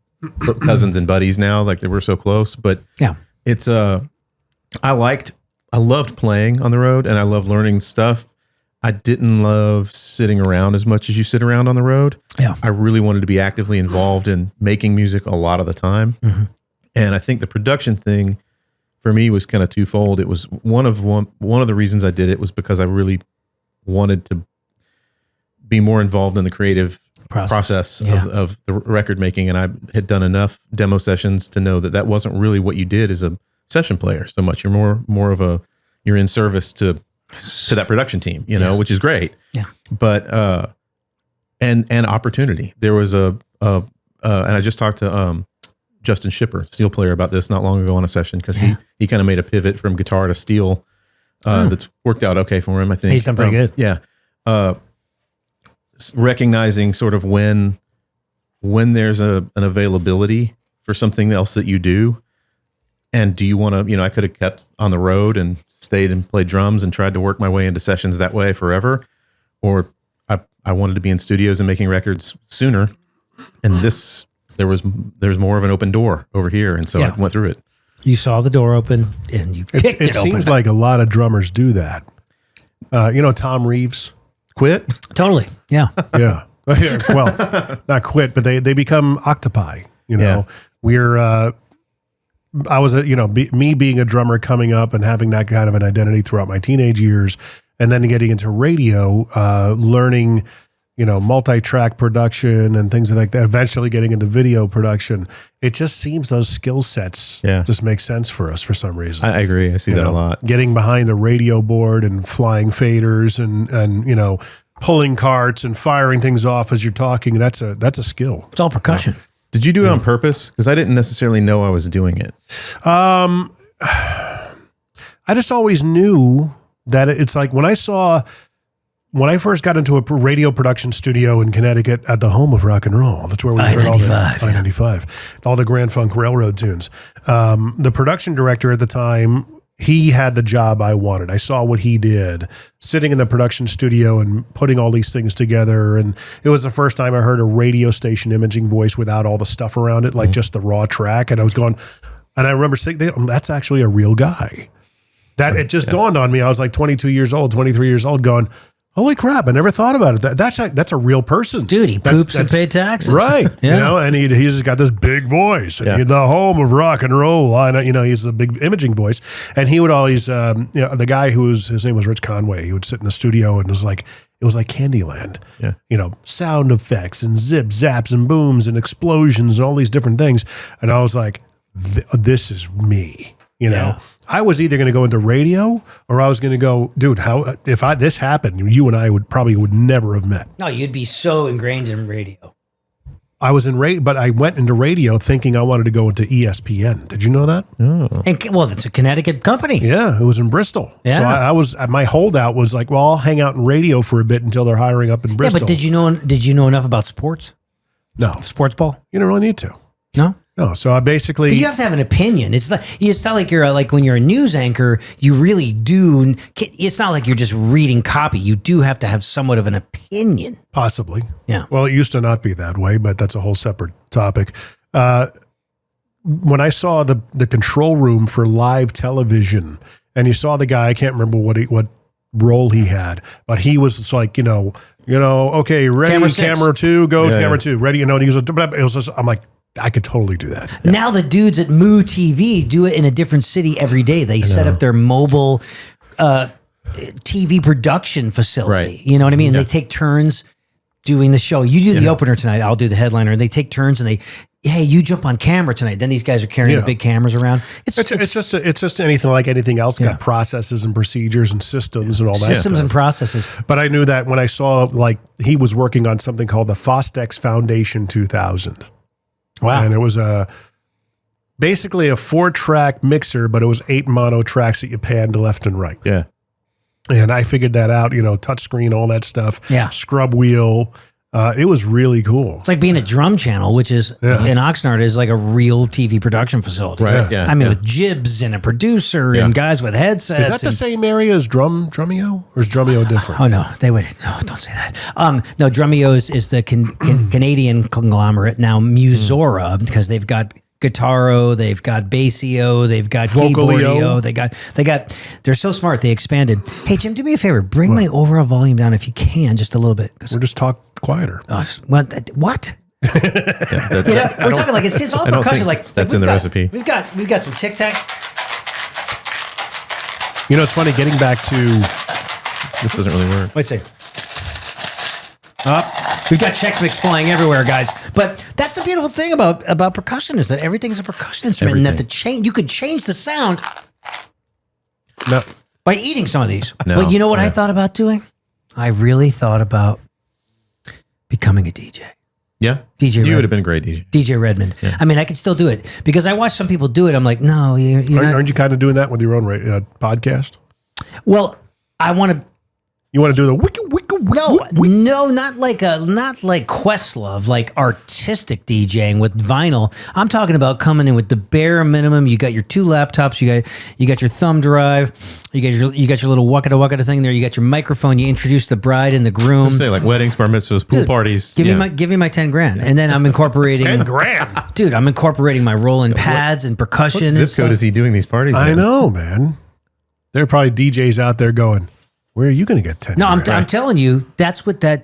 [SPEAKER 3] cousins and buddies now, like they were so close. But
[SPEAKER 2] Yeah.
[SPEAKER 3] it's I loved playing on the road, and I love learning stuff. I didn't love sitting around as much as you sit around on the road.
[SPEAKER 2] Yeah.
[SPEAKER 3] I really wanted to be actively involved in making music a lot of the time.
[SPEAKER 2] Mm-hmm.
[SPEAKER 3] And I think the production thing for me was kind of twofold. It was one of the reasons I did it was because I really wanted to be more involved in the creative process
[SPEAKER 2] Yeah.
[SPEAKER 3] of the record making. And I had done enough demo sessions to know that wasn't really what you did as a session player so much. You're more of you're in service to to that production team, you know, which is great.
[SPEAKER 2] Yeah.
[SPEAKER 3] But and opportunity. There was and I just talked to Justin Shipper, steel player, about this not long ago on a session, because he kind of made a pivot from guitar to steel. That's worked out okay for him, I think.
[SPEAKER 2] He's done pretty good.
[SPEAKER 3] Yeah. Recognizing sort of when there's an availability for something else that you do, and do you want to, you know, I could have kept on the road and stayed and played drums and tried to work my way into sessions that way forever, or I wanted to be in studios and making records sooner, and there's more of an open door over here, and so I went through it.
[SPEAKER 2] You saw the door open and you kicked it open.
[SPEAKER 1] It seems like a lot of drummers do that. You know, Tom Reeves
[SPEAKER 3] Quit?
[SPEAKER 2] Totally. Yeah.
[SPEAKER 1] Yeah. Well, not quit, but they become octopi. You know, I was me being a drummer coming up and having that kind of an identity throughout my teenage years, and then getting into radio, learning, you know, multi-track production and things like that, eventually getting into video production. It just seems those skill sets just make sense for us for some reason.
[SPEAKER 3] I agree. I see that a lot.
[SPEAKER 1] Getting behind the radio board and flying faders and you know, pulling carts and firing things off as you're talking, that's a skill.
[SPEAKER 2] It's all percussion.
[SPEAKER 3] Did you do it on purpose? Because I didn't necessarily know I was doing it.
[SPEAKER 1] I just always knew that it's like when I first got into a radio production studio in Connecticut at the home of rock and roll. That's where we heard all the I-95, all the Grand Funk Railroad tunes. The production director at the time, he had the job I wanted. I saw what he did, sitting in the production studio and putting all these things together. And it was the first time I heard a radio station imaging voice without all the stuff around it, like just the raw track. And I was going, and I remember saying, that's actually a real guy. That it just dawned on me. I was like 22 years old, 23 years old, going, holy crap, I never thought about it. That's a real person.
[SPEAKER 2] Dude, he poops and paid taxes.
[SPEAKER 1] Right. You know, and he's just got this big voice. And he's the home of rock and roll. You know, he's a big imaging voice. And he would always, you know, the guy his name was Rich Conway, he would sit in the studio and it was like Candyland. Yeah. You know, sound effects and zip, zaps and booms and explosions and all these different things. And I was like, this is me. You know, I was either going to go into radio or I was going to go, dude, if this happened, you and I would never have met.
[SPEAKER 2] No, you'd be so ingrained in radio.
[SPEAKER 1] I was in radio, but I went into radio thinking I wanted to go into ESPN. Did you know that?
[SPEAKER 2] Oh. And well, it's a Connecticut company.
[SPEAKER 1] Yeah, it was in Bristol. Yeah. So my holdout was like, well, I'll hang out in radio for a bit until they're hiring up in Bristol.
[SPEAKER 2] Yeah, but did you know enough about sports?
[SPEAKER 1] No.
[SPEAKER 2] Sports ball?
[SPEAKER 1] You don't really need to.
[SPEAKER 2] No?
[SPEAKER 1] No, so I basically...
[SPEAKER 2] But you have to have an opinion. It's not like you're like when you're a news anchor, you really do... It's not like you're just reading copy. You do have to have somewhat of an opinion.
[SPEAKER 1] Possibly.
[SPEAKER 2] Yeah.
[SPEAKER 1] Well, it used to not be that way, but that's a whole separate topic. When I saw the control room for live television, and you saw the guy, I can't remember what role he had, but he was just like, you know, okay, ready, camera 2, go, camera 2, ready, you know, and he was just, I'm like, I could totally do that.
[SPEAKER 2] Yeah. Now the dudes at Moo TV do it in a different city every day. They set up their mobile TV production facility. Right. You know what I mean? Yeah. They take turns doing the show. You do the opener tonight. I'll do the headliner. They take turns and hey, you jump on camera tonight. Then these guys are carrying the big cameras around. It's
[SPEAKER 1] just anything like anything else. Got processes and procedures and systems and all that.
[SPEAKER 2] Systems and processes.
[SPEAKER 1] But I knew that when I saw like he was working on something called the Fostex Foundation 2000. Wow. And it was basically a 4-track mixer, but it was 8 mono tracks that you panned left and right.
[SPEAKER 3] Yeah.
[SPEAKER 1] And I figured that out, you know, touchscreen, all that stuff.
[SPEAKER 2] Yeah.
[SPEAKER 1] Scrub wheel. It was really cool.
[SPEAKER 2] It's like being a drum channel, which is in Oxnard is like a real TV production facility.
[SPEAKER 3] Right. Yeah.
[SPEAKER 2] I mean, with jibs and a producer and guys with headsets.
[SPEAKER 1] Is that the same area as Drumeo, or is Drumeo different?
[SPEAKER 2] Oh no, don't say that. No, Drumeo is the Canadian conglomerate now, Musora, because they've got Guitaro, they've got Bassio, they've got Keyboardio, they're so smart, they expanded. Hey Jim, do me a favor, bring my overall volume down if you can, just a little bit.
[SPEAKER 1] We're just talk quieter.
[SPEAKER 2] What? We're talking like it's all percussion. Like
[SPEAKER 3] that's in the recipe.
[SPEAKER 2] We've got some Tic Tac.
[SPEAKER 1] You know, it's funny getting back to
[SPEAKER 3] this doesn't really work.
[SPEAKER 2] Wait a second. We've got Chex Mix flying everywhere, guys. But that's the beautiful thing about percussion is that everything is a percussion instrument, and that you could change the sound.
[SPEAKER 1] No,
[SPEAKER 2] by eating some of these.
[SPEAKER 3] No,
[SPEAKER 2] But you know what I
[SPEAKER 3] yeah.
[SPEAKER 2] thought about doing? I really thought about becoming a DJ.
[SPEAKER 3] Yeah.
[SPEAKER 2] DJ
[SPEAKER 3] You
[SPEAKER 2] Redmond.
[SPEAKER 3] would have been a great DJ.
[SPEAKER 2] DJ Redmond. I mean, I could still do it because I watch some people do it. I'm like, no, you're not.
[SPEAKER 1] Aren't you kind of doing that with your own podcast?
[SPEAKER 2] Well, I want to.
[SPEAKER 1] You want to do the wiki, wiki, wiki,
[SPEAKER 2] No, not like Questlove, like artistic DJing with vinyl. I'm talking about coming in with the bare minimum. You got your 2 laptops, you got your thumb drive, you got your little waka thing there. You got your microphone. You introduce the bride and the groom.
[SPEAKER 3] Say like weddings, bar mitzvahs, pool parties.
[SPEAKER 2] Give me my 10 grand, and then I'm incorporating
[SPEAKER 1] 10 grand.
[SPEAKER 2] dude. I'm incorporating my rolling pads and percussion.
[SPEAKER 3] What
[SPEAKER 2] and
[SPEAKER 3] zip
[SPEAKER 2] stuff.
[SPEAKER 3] code is he doing these parties?
[SPEAKER 1] I
[SPEAKER 3] in?
[SPEAKER 1] know, man. There are probably DJs out there going, where are you going to get 10
[SPEAKER 2] No,
[SPEAKER 1] grand?
[SPEAKER 2] I'm telling you, that's what a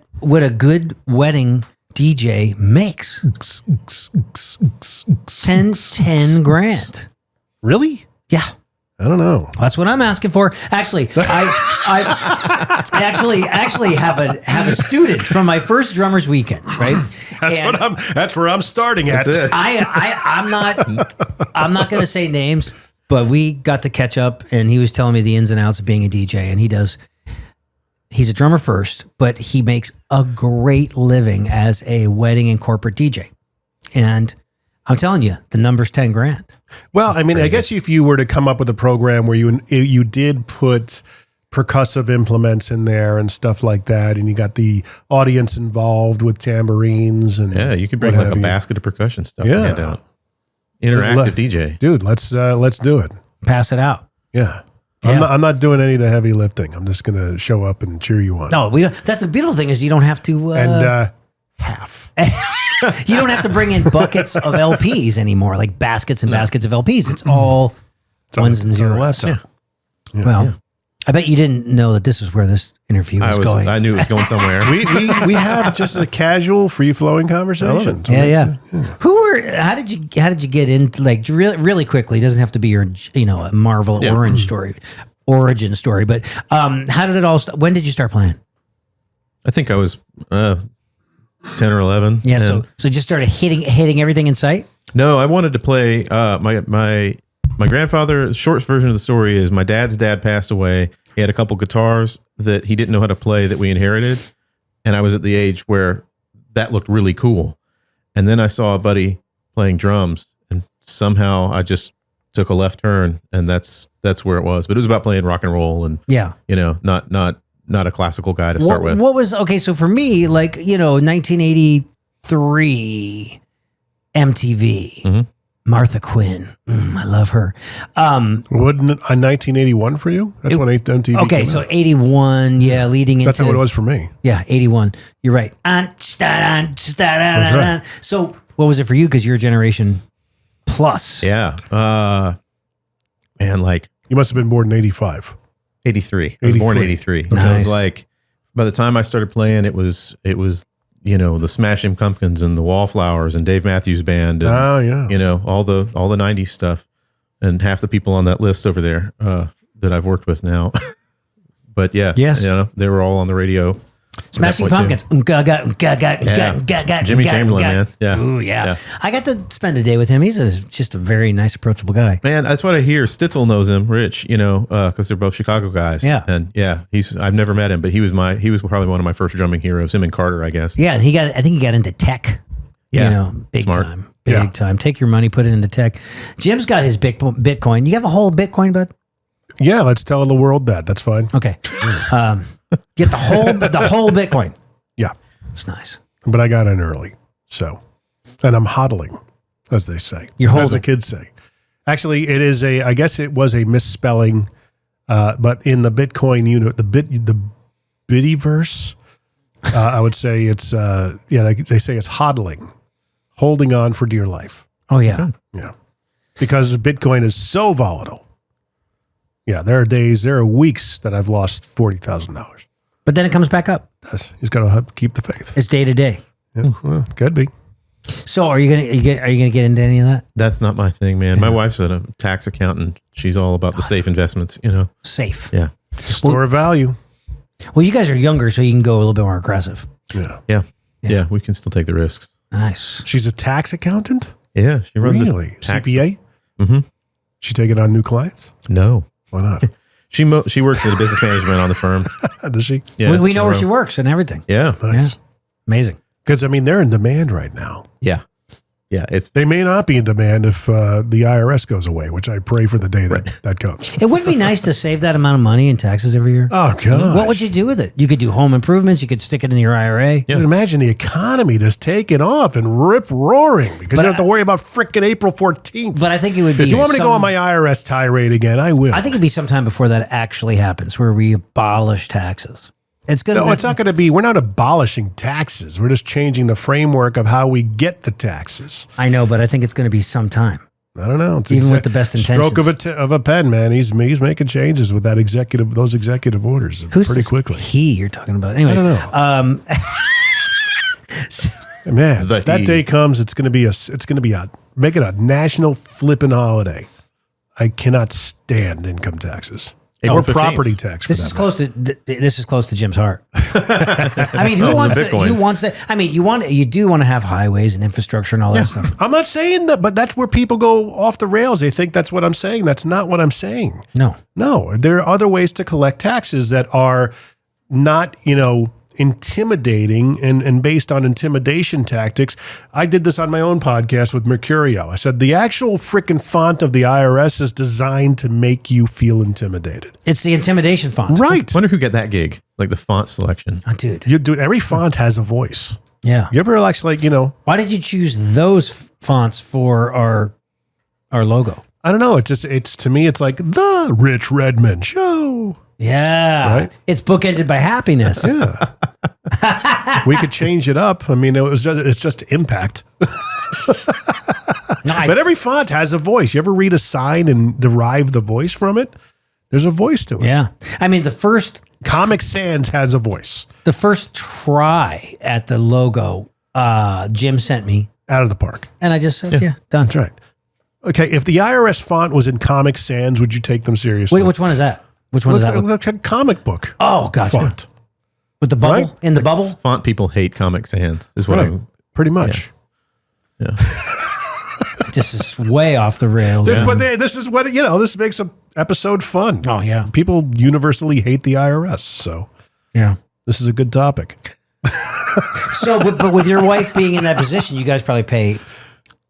[SPEAKER 2] good wedding DJ makes. 10 grand.
[SPEAKER 1] Really?
[SPEAKER 2] Yeah.
[SPEAKER 1] I don't know.
[SPEAKER 2] That's what I'm asking for. Actually, I actually have a student from my first drummers weekend, right?
[SPEAKER 1] That's where I'm starting at.
[SPEAKER 3] That's it.
[SPEAKER 2] I'm not going to say names, but we got to catch up, and he was telling me the ins and outs of being a DJ, and he's a drummer first, but he makes a great living as a wedding and corporate DJ. And I'm telling you, the number's 10 grand.
[SPEAKER 1] Well, I mean, I guess if you were to come up with a program where you did put percussive implements in there and stuff like that, and you got the audience involved with tambourines and
[SPEAKER 3] Yeah, you could bring
[SPEAKER 1] what
[SPEAKER 3] like a
[SPEAKER 1] have you.
[SPEAKER 3] basket of percussion stuff.
[SPEAKER 1] Yeah.
[SPEAKER 3] And hand out. Interactive DJ.
[SPEAKER 1] Dude, let's do it.
[SPEAKER 2] Pass it out.
[SPEAKER 1] Yeah.
[SPEAKER 2] Yeah.
[SPEAKER 1] I'm not doing any of the heavy lifting. I'm just going to show up and cheer you on.
[SPEAKER 2] No, we don't. That's the beautiful thing is you don't have to.
[SPEAKER 1] And half.
[SPEAKER 2] You don't have to bring in buckets of LPs anymore, like baskets and baskets of LPs. It's all ones and
[SPEAKER 1] It's on the
[SPEAKER 2] zeros.
[SPEAKER 1] laptop.
[SPEAKER 2] Well, I bet you didn't know that this is where this interview was going.
[SPEAKER 3] I knew it was going somewhere.
[SPEAKER 1] We have just a casual, free flowing conversation. So
[SPEAKER 2] Yeah. How did you get into, like, really quickly? It doesn't have to be your a Marvel origin story, but how did it all start? When did you start playing?
[SPEAKER 3] I think I was 10 or 11.
[SPEAKER 2] Yeah,
[SPEAKER 3] And-
[SPEAKER 2] so just started hitting everything in sight.
[SPEAKER 3] No, I wanted to play. My grandfather. Short version of the story is my dad's dad passed away. He had a couple guitars that he didn't know how to play that we inherited, and I was at the age where that looked really cool. And then I saw a buddy playing drums, and somehow I just took a left turn, and that's where it was. But it was about playing rock and roll, and
[SPEAKER 2] Yeah.
[SPEAKER 3] not a classical guy to start with.
[SPEAKER 2] What was okay? So for me, 1983 MTV, Martha Quinn, I love her.
[SPEAKER 1] Wouldn't it, 1981 for you? That's when MTV
[SPEAKER 2] Okay,
[SPEAKER 1] came
[SPEAKER 2] so
[SPEAKER 1] out.
[SPEAKER 2] 81, leading
[SPEAKER 1] That's
[SPEAKER 2] into
[SPEAKER 1] how it was for me.
[SPEAKER 2] Yeah, 81. You're right.
[SPEAKER 1] right.
[SPEAKER 2] So what was it for you? Because you're a generation plus.
[SPEAKER 3] Yeah, and like
[SPEAKER 1] You must have been born in 85.
[SPEAKER 3] 83. I was born in 83. So it
[SPEAKER 2] Nice.
[SPEAKER 3] was like, by the time I started playing, it was the Smashing Pumpkins and the Wallflowers and Dave Matthews Band and
[SPEAKER 1] Oh, yeah.
[SPEAKER 3] all the 90s stuff, and half the people on that list over there that I've worked with now. But yeah,
[SPEAKER 2] Yes.
[SPEAKER 3] they were all on the radio.
[SPEAKER 2] Smashing
[SPEAKER 3] At that
[SPEAKER 2] Pumpkins.
[SPEAKER 3] Yeah. Jimmy Chamberlain, man. Yeah.
[SPEAKER 2] Ooh, yeah.
[SPEAKER 3] Yeah.
[SPEAKER 2] I got to spend a day with him. He's just a very nice, approachable guy.
[SPEAKER 3] Man, that's what I hear. Stitzel knows him, Rich, because they're both Chicago guys.
[SPEAKER 2] Yeah.
[SPEAKER 3] And yeah, I've never met him, but he was probably one of my first drumming heroes, him and Carter, I guess.
[SPEAKER 2] Yeah, and I think he got into tech.
[SPEAKER 3] Yeah.
[SPEAKER 2] Big
[SPEAKER 3] Smart.
[SPEAKER 2] time.
[SPEAKER 1] Yeah.
[SPEAKER 2] Big time. Take your money, put it into tech. Jim's got his Bitcoin. You have a whole Bitcoin, bud?
[SPEAKER 1] Yeah, let's tell the world that. That's fine.
[SPEAKER 2] Okay. Get the whole Bitcoin.
[SPEAKER 1] Yeah.
[SPEAKER 2] It's nice.
[SPEAKER 1] But I got in early. So, and I'm hodling, as they say.
[SPEAKER 2] You're
[SPEAKER 1] As
[SPEAKER 2] holding.
[SPEAKER 1] the kids say. Actually, I guess it was a misspelling, but in the Bitcoin unit, the Biddyverse, I would say it's, they say it's hodling, holding on for dear life.
[SPEAKER 2] Oh, yeah.
[SPEAKER 1] Yeah. Because Bitcoin is so volatile. Yeah, there are weeks that I've lost $40,000.
[SPEAKER 2] But then it comes back up.
[SPEAKER 1] You just got to keep the faith.
[SPEAKER 2] It's day to day.
[SPEAKER 1] Yeah, well, could be.
[SPEAKER 2] So are you gonna get into any of that?
[SPEAKER 3] That's not my thing, man. My wife's a tax accountant. She's all about the safe investments,
[SPEAKER 2] Safe.
[SPEAKER 3] Yeah.
[SPEAKER 1] Store of value.
[SPEAKER 2] Well, you guys are younger, so you can go a little bit more aggressive.
[SPEAKER 1] Yeah.
[SPEAKER 3] Yeah. We can still take the risks.
[SPEAKER 2] Nice.
[SPEAKER 1] She's a tax accountant?
[SPEAKER 3] Yeah. She runs
[SPEAKER 1] Really?
[SPEAKER 3] a tax.
[SPEAKER 1] CPA?
[SPEAKER 3] Mhm.
[SPEAKER 1] She taking on new clients?
[SPEAKER 3] No.
[SPEAKER 1] Why not?
[SPEAKER 3] She works at a business management on the firm.
[SPEAKER 1] Does she?
[SPEAKER 3] Yeah,
[SPEAKER 2] we know where she works and everything.
[SPEAKER 3] Yeah,
[SPEAKER 1] Nice.
[SPEAKER 2] Yeah. Amazing.
[SPEAKER 1] Because, I mean, they're in demand right now.
[SPEAKER 3] yeah. It's
[SPEAKER 1] They may not be in demand if the IRS goes away, which I pray for the day that comes.
[SPEAKER 2] It would be nice to save that amount of money in taxes every year.
[SPEAKER 1] Oh, God.
[SPEAKER 2] What would you do with it? You could do home improvements. You could stick it in your IRA.
[SPEAKER 3] Yeah.
[SPEAKER 1] Imagine the economy just taking off and rip roaring because you don't have to worry about frickin' April 14th.
[SPEAKER 2] But I think it would be.
[SPEAKER 1] If you want me to go on my IRS tirade again, I will.
[SPEAKER 2] I think it'd be sometime before that actually happens, where we abolish taxes. It's going to.
[SPEAKER 1] No, it's not going to be. We're not abolishing taxes. We're just changing the framework of how we get the taxes.
[SPEAKER 2] I know, but I think it's going to be sometime.
[SPEAKER 1] I don't know. It's
[SPEAKER 2] Even with the best intentions.
[SPEAKER 1] stroke of a pen, man. He's making changes with those executive orders
[SPEAKER 2] Who's
[SPEAKER 1] pretty
[SPEAKER 2] this
[SPEAKER 1] quickly.
[SPEAKER 2] he you're talking about? Anyways,
[SPEAKER 1] I don't know. Man, if that day comes, it's going to be make it a national flipping holiday. I cannot stand income taxes. Or
[SPEAKER 3] 15th.
[SPEAKER 1] property tax. For
[SPEAKER 2] this is close to Jim's heart. I mean, who wants that? I mean, you do want to have highways and infrastructure and all that stuff.
[SPEAKER 1] I'm not saying that, but that's where people go off the rails. They think that's what I'm saying. That's not what I'm saying. No, there are other ways to collect taxes that are not, intimidating and based on intimidation tactics. I did this on my own podcast with Mercurio. I said the actual freaking font of the IRS is designed to make you feel intimidated.
[SPEAKER 2] It's the intimidation font.
[SPEAKER 1] Right.
[SPEAKER 3] wonder who got that gig, like the font selection.
[SPEAKER 2] Oh, dude.
[SPEAKER 1] Every font has a voice.
[SPEAKER 2] Yeah.
[SPEAKER 1] You ever actually,
[SPEAKER 2] Why did you choose those fonts for our logo?
[SPEAKER 1] I don't know. It's to me, it's like the Rich Redmond Show.
[SPEAKER 2] Yeah.
[SPEAKER 1] Right?
[SPEAKER 2] It's bookended by happiness.
[SPEAKER 1] Yeah. We could change it up. I mean, it's just impact. But every font has a voice. You ever read a sign and derive the voice from it? There's a voice to it.
[SPEAKER 2] Yeah. I mean,
[SPEAKER 1] Comic Sans has a voice.
[SPEAKER 2] The first try at the logo, Jim sent me.
[SPEAKER 1] Out of the park.
[SPEAKER 2] And I just said, yeah done.
[SPEAKER 1] That's right. Okay, if the IRS font was in Comic Sans, would you take them seriously?
[SPEAKER 2] Wait, which one is that? Which one is that?
[SPEAKER 1] It looks like a comic book
[SPEAKER 2] Oh, gotcha.
[SPEAKER 1] font.
[SPEAKER 2] With the bubble?
[SPEAKER 1] Right?
[SPEAKER 2] In the bubble?
[SPEAKER 3] Font people hate Comic Sans, is what
[SPEAKER 1] Right.
[SPEAKER 3] I'm.
[SPEAKER 1] Pretty much.
[SPEAKER 3] Yeah.
[SPEAKER 2] This is way off the rails.
[SPEAKER 1] This makes an episode fun.
[SPEAKER 2] Oh, yeah.
[SPEAKER 1] People universally hate the IRS, so
[SPEAKER 2] Yeah.
[SPEAKER 1] this is a good topic.
[SPEAKER 2] So, but with your wife being in that position, you guys probably pay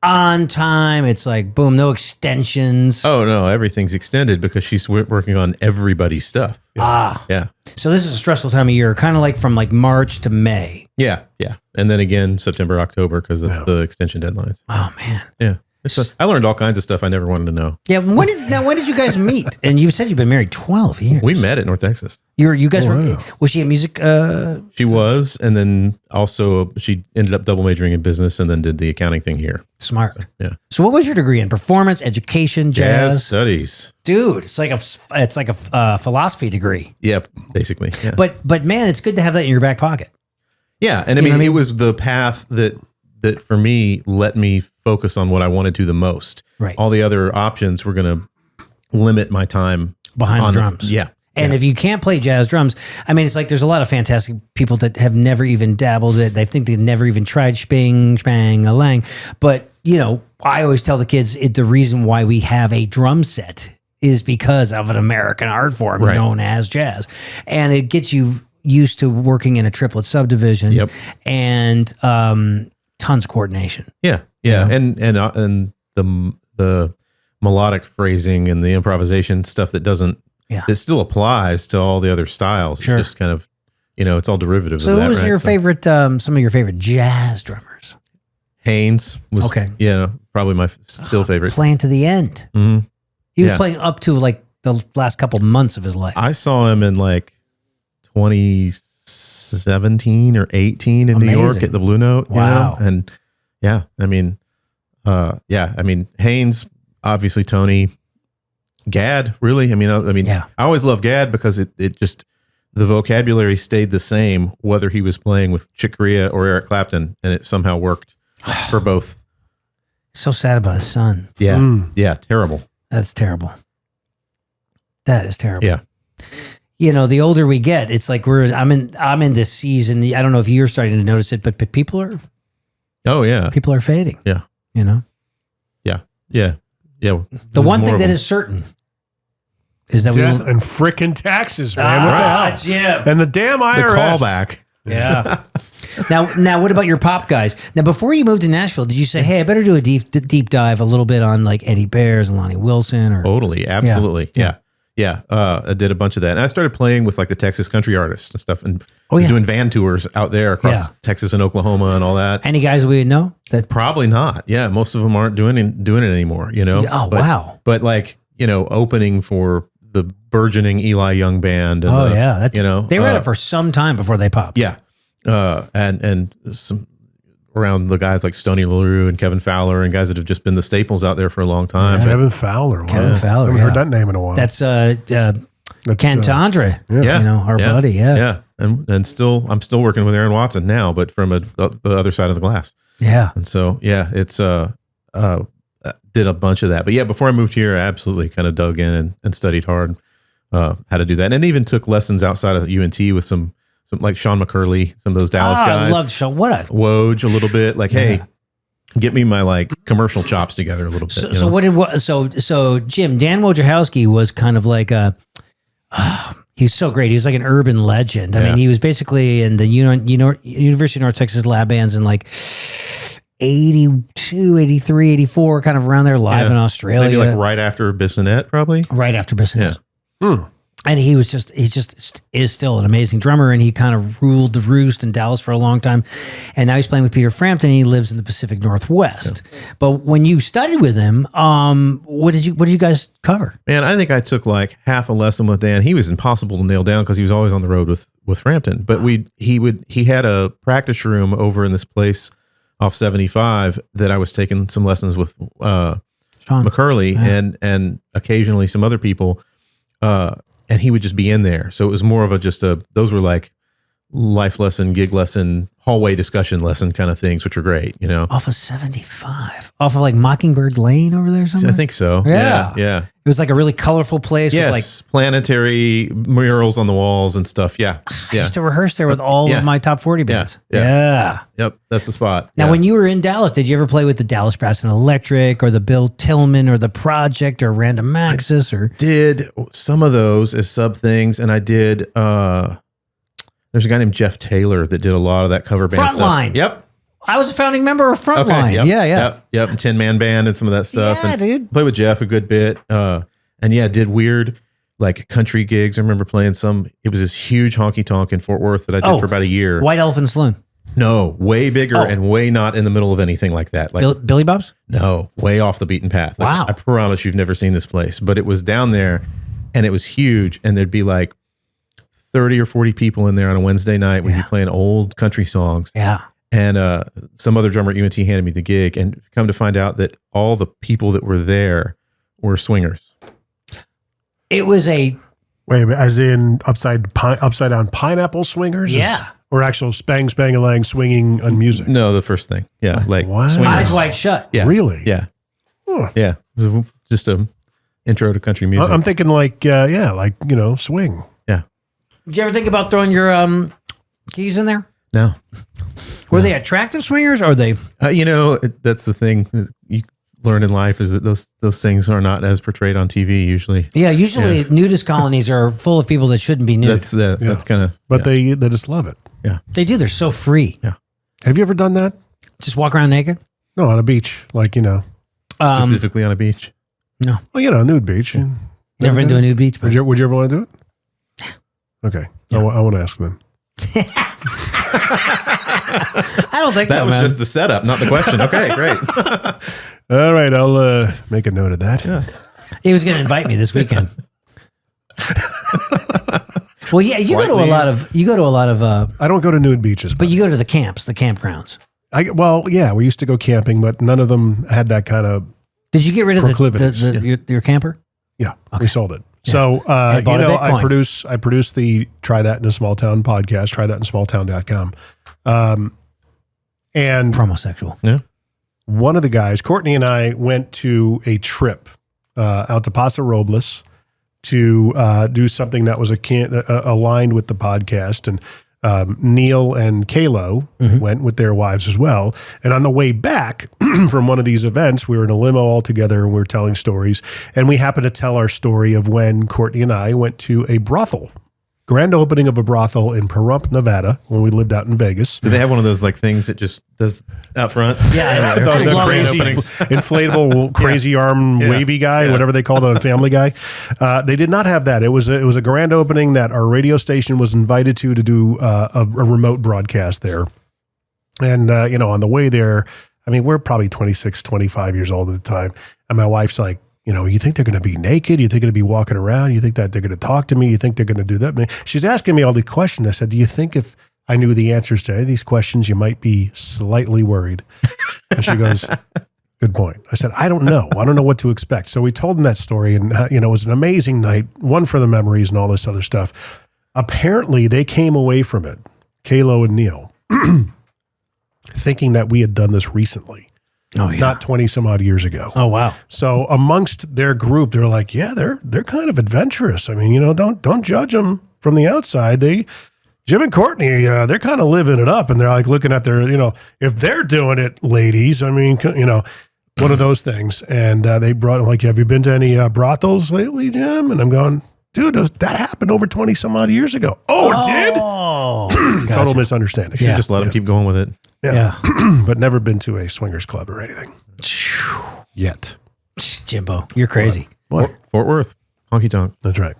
[SPEAKER 2] on time. It's like, boom, no extensions.
[SPEAKER 3] Oh no, everything's extended because she's working on everybody's stuff. Yeah.
[SPEAKER 2] So this is a stressful time of year, kind of like from like March to May.
[SPEAKER 3] Yeah. And then again, September, October, because that's the extension deadlines.
[SPEAKER 2] Oh, man.
[SPEAKER 3] Yeah. I learned all kinds of stuff I never wanted to know.
[SPEAKER 2] Yeah. When did you guys meet? And you said you've been married 12 years.
[SPEAKER 3] We met at North Texas.
[SPEAKER 2] You guys were, was she a music?
[SPEAKER 3] She was, and then also she ended up double majoring in business and then did the accounting thing here.
[SPEAKER 2] Smart.
[SPEAKER 3] Yeah.
[SPEAKER 2] So what was your degree in? Performance, education, jazz?
[SPEAKER 3] Studies.
[SPEAKER 2] Dude, it's like a philosophy degree.
[SPEAKER 3] Yep, basically. Yeah.
[SPEAKER 2] But man, it's good to have that in your back pocket.
[SPEAKER 3] Yeah, and I mean, it was the path that for me let me focus on what I wanted to the most.
[SPEAKER 2] Right.
[SPEAKER 3] All the other options were going to limit my time
[SPEAKER 2] Behind the drums.
[SPEAKER 3] Yeah.
[SPEAKER 2] And if you can't play jazz drums, I mean, it's like there's a lot of fantastic people that have never even dabbled it. They think they've never even tried spang, a lang. But, I always tell the kids the reason why we have a drum set is because of an American art form known as jazz. And it gets you used to working in a triplet subdivision.
[SPEAKER 3] Yep.
[SPEAKER 2] And tons of coordination.
[SPEAKER 3] Yeah. And the melodic phrasing and the improvisation stuff that doesn't. Yeah. It still applies to all the other styles.
[SPEAKER 2] Sure.
[SPEAKER 3] It's just kind of, it's all derivatives
[SPEAKER 2] so
[SPEAKER 3] of that.
[SPEAKER 2] Who was your favorite, some of your favorite jazz drummers?
[SPEAKER 3] Haynes was,
[SPEAKER 2] okay.
[SPEAKER 3] Yeah, probably my still favorite.
[SPEAKER 2] Playing to the end.
[SPEAKER 3] Mm-hmm.
[SPEAKER 2] He was playing up to like the last couple months of his life.
[SPEAKER 3] I saw him in like 2017 or 18 in New York at the Blue Note.
[SPEAKER 2] Wow.
[SPEAKER 3] And Haynes, obviously Tony, Gadd, really. I always loved Gadd because it just, the vocabulary stayed the same, whether he was playing with Chick Corea or Eric Clapton, and it somehow worked for both.
[SPEAKER 2] So sad about his son.
[SPEAKER 3] Yeah. Yeah. Terrible.
[SPEAKER 2] That's terrible. That is terrible.
[SPEAKER 3] Yeah.
[SPEAKER 2] The older we get, it's like I'm in this season. I don't know if you're starting to notice it, but people are.
[SPEAKER 3] Oh yeah.
[SPEAKER 2] People are fading.
[SPEAKER 3] Yeah.
[SPEAKER 2] Yeah.
[SPEAKER 3] Yeah. Yeah.
[SPEAKER 2] The one thing that is certain Is that
[SPEAKER 1] Death
[SPEAKER 2] what
[SPEAKER 1] and frickin' taxes, man. What the hell?
[SPEAKER 2] Jim.
[SPEAKER 1] And the damn
[SPEAKER 3] The
[SPEAKER 1] IRS.
[SPEAKER 3] callback.
[SPEAKER 2] Yeah. Now, what about your pop guys? Now, before you moved to Nashville, did you say, "Hey, I better do a deep dive a little bit on like Eddie Bears and Lonnie Wilson"? Or
[SPEAKER 3] Totally. Absolutely. Yeah. I did a bunch of that. And I started playing with like the Texas country artists and stuff and was doing van tours out there across Texas and Oklahoma and all that.
[SPEAKER 2] Any guys we would know that?
[SPEAKER 3] Probably not. Yeah. Most of them aren't doing it anymore, you know?
[SPEAKER 2] Oh,
[SPEAKER 3] but,
[SPEAKER 2] wow.
[SPEAKER 3] But like, you know, opening for the burgeoning Eli Young band. And
[SPEAKER 2] That's,
[SPEAKER 3] you know,
[SPEAKER 2] they were at it for some time before they popped.
[SPEAKER 3] Yeah. And some around the guys like Stoney LaRue and Kevin Fowler and guys that have just been the staples out there for a long time.
[SPEAKER 1] Kevin Fowler. Wow.
[SPEAKER 2] Kevin Fowler.
[SPEAKER 1] I haven't heard that name in a while.
[SPEAKER 2] That's Cantandre.
[SPEAKER 3] Yeah.
[SPEAKER 2] You know, our buddy. Yeah.
[SPEAKER 3] Yeah. And I'm still working with Aaron Watson now, but from the other side of the glass.
[SPEAKER 2] Yeah.
[SPEAKER 3] And so, yeah, it's, did a bunch of that. But yeah, before I moved here, I absolutely kind of dug in and studied hard, how to do that. And even took lessons outside of UNT with some like Sean McCurley, some of those Dallas guys.
[SPEAKER 2] I love Sean.
[SPEAKER 3] Woj a little bit. Like, hey, get me my like commercial chops together a little bit.
[SPEAKER 2] So Jim, Dan Wojciechowski was kind of like he's so great. He was like an urban legend. I mean, he was basically in the University of North Texas lab bands in like 82, 83, 84, kind of around there, live in Australia.
[SPEAKER 3] Maybe like right after Bissonette, probably.
[SPEAKER 2] Right after Bissonette.
[SPEAKER 3] Yeah.
[SPEAKER 2] And he is still an amazing drummer, and he kind of ruled the roost in Dallas for a long time. And now he's playing with Peter Frampton, and he lives in the Pacific Northwest. Yeah. But when you studied with him, what did you guys cover?
[SPEAKER 3] Man, I think I took like half a lesson with Dan. He was impossible to nail down because he was always on the road with Frampton. But he had a practice room over in this place off 75 that I was taking some lessons with Sean McCurley and occasionally some other people. And he would just be in there. So it was more of those were like life lesson, gig lesson, hallway discussion lesson kind of things, which are great, you know.
[SPEAKER 2] Off of 75. Off of like Mockingbird Lane over there somewhere?
[SPEAKER 3] I think so. Yeah.
[SPEAKER 2] It was like a really colorful place with like
[SPEAKER 3] planetary murals on the walls and stuff. Yeah.
[SPEAKER 2] I used to rehearse there with all of my top 40 bands. Yeah.
[SPEAKER 3] Yep. That's the spot.
[SPEAKER 2] Now, when you were in Dallas, did you ever play with the Dallas Brass and Electric or the Bill Tillman or the Project or Random Access? Or
[SPEAKER 3] did some of those as sub things, and I did. There's a guy named Jeff Taylor that did a lot of that cover band
[SPEAKER 2] Frontline.
[SPEAKER 3] stuff. Yep.
[SPEAKER 2] I was a founding member of Frontline.
[SPEAKER 3] Okay, yep. 10-man band and some of that stuff.
[SPEAKER 2] Yeah,
[SPEAKER 3] and
[SPEAKER 2] dude.
[SPEAKER 3] Played with Jeff a good bit. And did weird like country gigs. I remember playing some. It was this huge honky tonk in Fort Worth that I did for about a year.
[SPEAKER 2] White Elephant Saloon.
[SPEAKER 3] No, way bigger and way not in the middle of anything like that. Like
[SPEAKER 2] Billy Bob's?
[SPEAKER 3] No, way off the beaten path. Like,
[SPEAKER 2] wow.
[SPEAKER 3] I promise you've never seen this place, but it was down there and it was huge. And there'd be like 30 or 40 people in there on a Wednesday night. We'd be playing old country songs.
[SPEAKER 2] Yeah.
[SPEAKER 3] And some other drummer at UNT handed me the gig, and come to find out that all the people that were there were swingers.
[SPEAKER 2] It was
[SPEAKER 1] wait, as in upside down pineapple swingers?
[SPEAKER 2] Yeah.
[SPEAKER 1] Or actual spang-a-lang swinging on music?
[SPEAKER 3] No, the first thing. Yeah. Like
[SPEAKER 1] wow.
[SPEAKER 3] swingers.
[SPEAKER 2] Eyes Wide Shut.
[SPEAKER 3] Yeah.
[SPEAKER 1] Really?
[SPEAKER 3] Yeah.
[SPEAKER 1] Huh.
[SPEAKER 3] Yeah. It was just a intro to country music.
[SPEAKER 1] I'm thinking swing.
[SPEAKER 3] Yeah.
[SPEAKER 2] Did you ever think about throwing your keys in there?
[SPEAKER 3] No.
[SPEAKER 2] Were they attractive swingers, or are they?
[SPEAKER 3] That's the thing that you learn in life is that those things are not as portrayed on TV usually.
[SPEAKER 2] Yeah, usually nudist colonies are full of people that shouldn't be nude.
[SPEAKER 3] That's kind of.
[SPEAKER 1] But they just love it.
[SPEAKER 3] Yeah,
[SPEAKER 2] they do. They're so free.
[SPEAKER 3] Yeah.
[SPEAKER 1] Have you ever done that?
[SPEAKER 2] Just walk around naked?
[SPEAKER 1] No, on a beach,
[SPEAKER 3] specifically on a beach.
[SPEAKER 2] No.
[SPEAKER 1] Well, nude beach.
[SPEAKER 2] Never been to a nude beach. But
[SPEAKER 1] Would you ever want to do it? Okay, I want to ask them.
[SPEAKER 2] I don't think
[SPEAKER 3] that
[SPEAKER 2] so,
[SPEAKER 3] was
[SPEAKER 2] man.
[SPEAKER 3] just the setup, not the question. Okay, great.
[SPEAKER 1] All right, I'll make a note of that.
[SPEAKER 3] Yeah.
[SPEAKER 2] He was going to invite me this weekend. Well, yeah, you go to a lot of.
[SPEAKER 1] I don't go to nude beaches,
[SPEAKER 2] but you go to the camps, the campgrounds.
[SPEAKER 1] We used to go camping, but none of them had that kind of.
[SPEAKER 2] Did you get rid of your camper?
[SPEAKER 1] Yeah,
[SPEAKER 2] okay.
[SPEAKER 1] We sold it. Yeah. So I produce the Try That in a Small Town podcast, trythatinasmalltown.com. And
[SPEAKER 2] promosexual.
[SPEAKER 3] Yeah.
[SPEAKER 1] One of the guys, Courtney and I went to a trip out to Paso Robles to do something that was aligned with the podcast. And Neil and Kalo went with their wives as well. And on the way back from one of these events, we were in a limo all together and we were telling stories. And we happened to tell our story of when Courtney and I went to a brothel. Grand opening of a brothel in Pahrump, Nevada, when we lived out in Vegas.
[SPEAKER 3] Do they have one of those like things that just does out front?
[SPEAKER 2] Yeah,
[SPEAKER 1] the crazy inflatable crazy arm wavy guy, whatever they called it on Family Guy. They did not have that. It was a grand opening that our radio station was invited to do a remote broadcast there. And on the way there, I mean, we're probably 26, 25 years old at the time, and my wife's like, you think they're going to be naked? You think they're going to be walking around? You think that they're going to talk to me? You think they're going to do that? I mean, she's asking me all the questions. I said, do you think if I knew the answers to any of these questions, you might be slightly worried? And she goes, good point. I said, I don't know. I don't know what to expect. So we told them that story, and it was an amazing night, one for the memories and all this other stuff. Apparently, they came away from it, Kalo and Neil, thinking that we had done this recently.
[SPEAKER 2] Oh, yeah.
[SPEAKER 1] Not 20 some odd years ago.
[SPEAKER 2] Oh, wow.
[SPEAKER 1] So amongst their group, they're like, yeah, they're kind of adventurous. I mean, don't judge them from the outside. Jim and Courtney, they're kind of living it up, and they're like looking at their, if they're doing it, ladies, I mean, one of those things. And they brought like, have you been to any brothels lately, Jim? And I'm going, dude, that happened over 20 some odd years ago. Oh, it did?
[SPEAKER 2] Oh,
[SPEAKER 1] Total misunderstanding.
[SPEAKER 3] Should just let them keep going with it.
[SPEAKER 1] Yeah. But never been to a swingers club or anything yet.
[SPEAKER 2] Jimbo, you're crazy.
[SPEAKER 1] What?
[SPEAKER 3] Fort Worth, honky tonk.
[SPEAKER 1] That's right.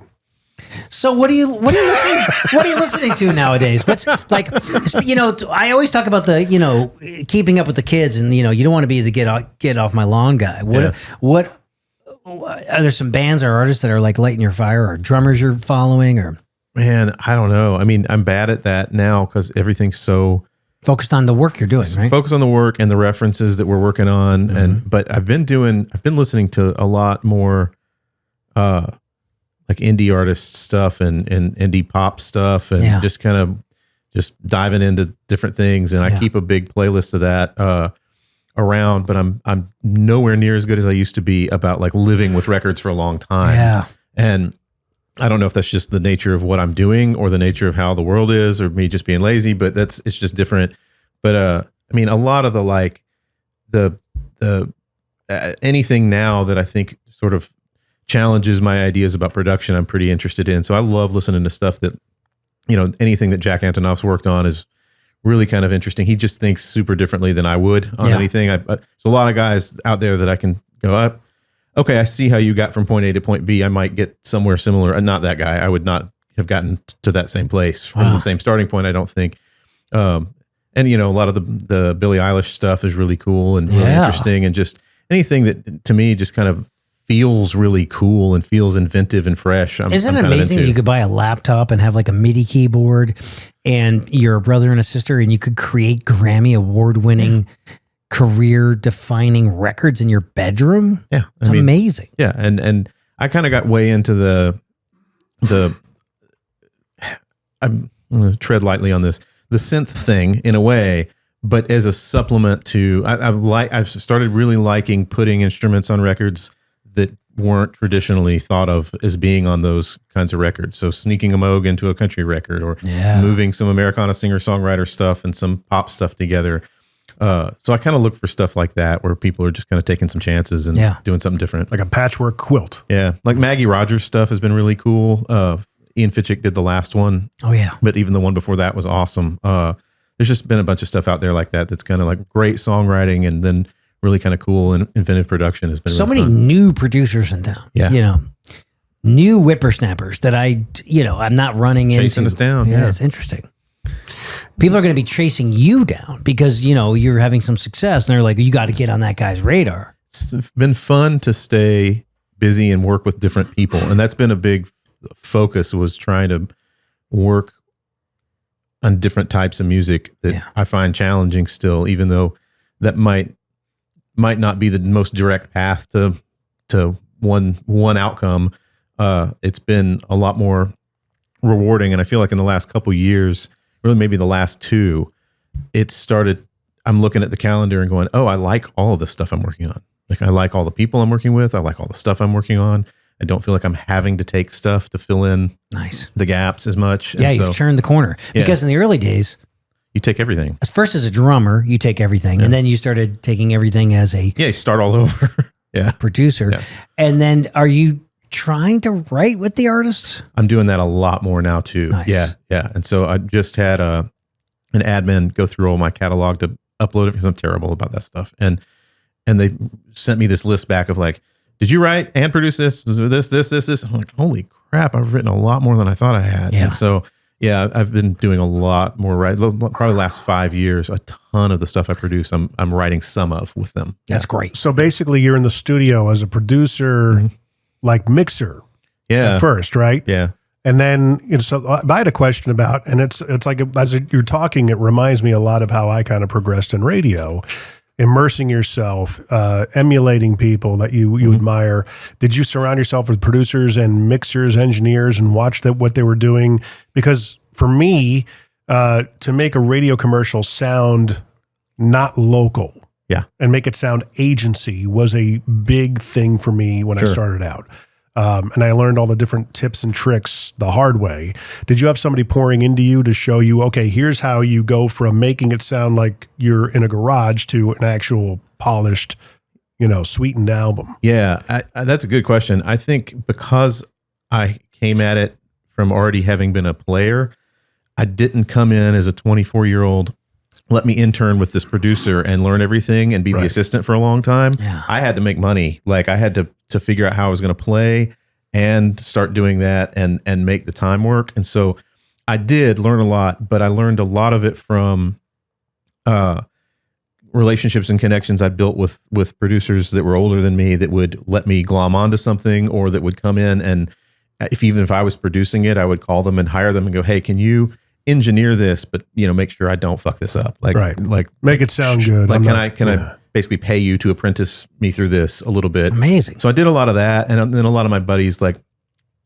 [SPEAKER 2] So what are you listening? What are you listening to nowadays? What's like, I always talk about the, keeping up with the kids, and you don't want to be the get off my lawn guy. What are there some bands or artists that are like lighting your fire, or drummers you're following, or?
[SPEAKER 3] Man, I don't know. I mean, I'm bad at that now because everything's so
[SPEAKER 2] focused on the work you're doing, right?
[SPEAKER 3] Focus on the work and the references that we're working on. But I've been listening to a lot more, like indie artist stuff and indie pop stuff, and just kind of just diving into different things. And I keep a big playlist of that, around, but I'm nowhere near as good as I used to be about like living with records for a long time.
[SPEAKER 2] Yeah.
[SPEAKER 3] And I don't know if that's just the nature of what I'm doing or the nature of how the world is, or me just being lazy, but it's just different. But, I mean, a lot of the anything now that I think sort of challenges my ideas about production, I'm pretty interested in. So I love listening to stuff that, anything that Jack Antonoff's worked on is really kind of interesting. He just thinks super differently than I would on anything. So a lot of guys out there that I can go up. Okay, I see how you got from point A to point B. I might get somewhere similar. Not that guy. I would not have gotten to that same place from the same starting point, I don't think. And, a lot of the Billie Eilish stuff is really cool and really interesting. And just anything that, to me, just kind of feels really cool and feels inventive and fresh.
[SPEAKER 2] Isn't it amazing you could buy a laptop and have like a MIDI keyboard, and you're a brother and a sister, and you could create Grammy award-winning career-defining records in your bedroom?
[SPEAKER 3] Yeah.
[SPEAKER 2] It's amazing.
[SPEAKER 3] Yeah, and I kind of got way into the I'm going to tread lightly on this, the synth thing in a way, but as a supplement to, I've started really liking putting instruments on records that weren't traditionally thought of as being on those kinds of records. So sneaking a Moog into a country record, or moving some Americana singer-songwriter stuff and some pop stuff together. So I kind of look for stuff like that where people are just kind of taking some chances and doing something different.
[SPEAKER 1] Like a patchwork quilt.
[SPEAKER 3] Yeah. Like Maggie Rogers stuff has been really cool. Ian Fitchick did the last one.
[SPEAKER 2] Oh, yeah.
[SPEAKER 3] But even the one before that was awesome. There's just been a bunch of stuff out there like that that's kind of like great songwriting and then really kind of cool and inventive production has been
[SPEAKER 2] so
[SPEAKER 3] really
[SPEAKER 2] many
[SPEAKER 3] fun.
[SPEAKER 2] new producers in town.
[SPEAKER 3] Yeah.
[SPEAKER 2] New whippersnappers that I'm not running into.
[SPEAKER 3] Chasing us down.
[SPEAKER 2] Yeah, it's interesting. People are going to be chasing you down because, you're having some success, and they're like, you got to get on that guy's radar.
[SPEAKER 3] It's been fun to stay busy and work with different people. And that's been a big focus, was trying to work on different types of music that I find challenging still, even though that might not be the most direct path to one outcome. It's been a lot more rewarding. And I feel like in the last couple of years, really maybe the last two, I'm looking at the calendar and going, oh, I like all of the stuff I'm working on. Like I like all the people I'm working with. I like all the stuff I'm working on. I don't feel like I'm having to take stuff to fill in
[SPEAKER 2] Nice.
[SPEAKER 3] the gaps as much.
[SPEAKER 2] Yeah, you've turned the corner.
[SPEAKER 3] Yeah.
[SPEAKER 2] Because in the early days,
[SPEAKER 3] you take everything.
[SPEAKER 2] first as a drummer, you take everything, and then you started taking everything as a
[SPEAKER 3] Yeah, you start all over. Yeah.
[SPEAKER 2] producer.
[SPEAKER 3] Yeah.
[SPEAKER 2] And then are you trying to write with the artists?
[SPEAKER 3] I'm doing that a lot more now too.
[SPEAKER 2] Nice.
[SPEAKER 3] Yeah. Yeah. And so I just had an admin go through all my catalog to upload it because I'm terrible about that stuff. And they sent me this list back of like, did you write and produce this? I'm like, holy crap, I've written a lot more than I thought I had.
[SPEAKER 2] Yeah.
[SPEAKER 3] And so, yeah, I've been doing a lot more, probably last 5 years, a ton of the stuff I produce, I'm writing some of with them.
[SPEAKER 2] That's great.
[SPEAKER 1] So basically, you're in the studio as a producer, like mixer
[SPEAKER 3] Yeah.
[SPEAKER 1] at first, right?
[SPEAKER 3] Yeah.
[SPEAKER 1] And then, so I had a question about, and it's like as you're talking, it reminds me a lot of how I kind of progressed in radio, immersing yourself, emulating people that you admire. Did you surround yourself with producers and mixers, engineers, and watch what they were doing? Because for me, to make a radio commercial sound not local,
[SPEAKER 3] Yeah.
[SPEAKER 1] and make it sound agency was a big thing for me when I started out. And I learned all the different tips and tricks the hard way. Did you have somebody pouring into you to show you, okay, here's how you go from making it sound like you're in a garage to an actual polished, sweetened album?
[SPEAKER 3] Yeah, that's a good question. I think because I came at it from already having been a player, I didn't come in as a 24-year-old, let me intern with this producer and learn everything and be the assistant for a long time.
[SPEAKER 2] Yeah.
[SPEAKER 3] I had to make money. Like I had to figure out how I was going to play and start doing that and make the time work. And so I did learn a lot, but I learned a lot of it from relationships and connections I built with producers that were older than me that would let me glom onto something, or that would come in and even if I was producing it, I would call them and hire them and go, hey, can you engineer this, but make sure I don't fuck this up. Like
[SPEAKER 1] make it sound good.
[SPEAKER 3] Like, can I basically pay you to apprentice me through this a little bit?
[SPEAKER 2] Amazing.
[SPEAKER 3] So I did a lot of that. And then a lot of my buddies, like,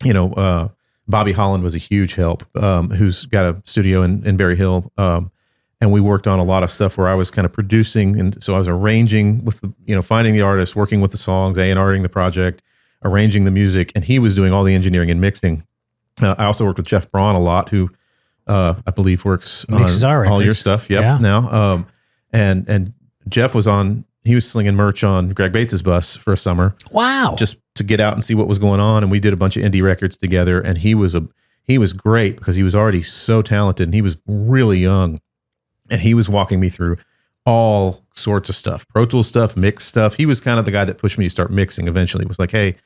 [SPEAKER 3] Bobby Holland was a huge help, who's got a studio in Berry Hill. And we worked on a lot of stuff where I was kind of producing. And so I was arranging with finding the artist, working with the songs, A&Ring the project, arranging the music. And he was doing all the engineering and mixing. I also worked with Jeff Braun a lot, who, I believe works
[SPEAKER 2] Mixes
[SPEAKER 3] on
[SPEAKER 2] our
[SPEAKER 3] all your
[SPEAKER 2] records.
[SPEAKER 3] stuff. Yep.
[SPEAKER 2] Yeah.
[SPEAKER 3] Now, and Jeff he was slinging merch on Greg Bates's bus for a summer,
[SPEAKER 2] Wow.
[SPEAKER 3] just to get out and see what was going on. And we did a bunch of indie records together. And he was great because he was already so talented and he was really young. And he was walking me through all sorts of stuff, Pro Tools stuff, mix stuff. He was kind of the guy that pushed me to start mixing eventually. It was like, hey,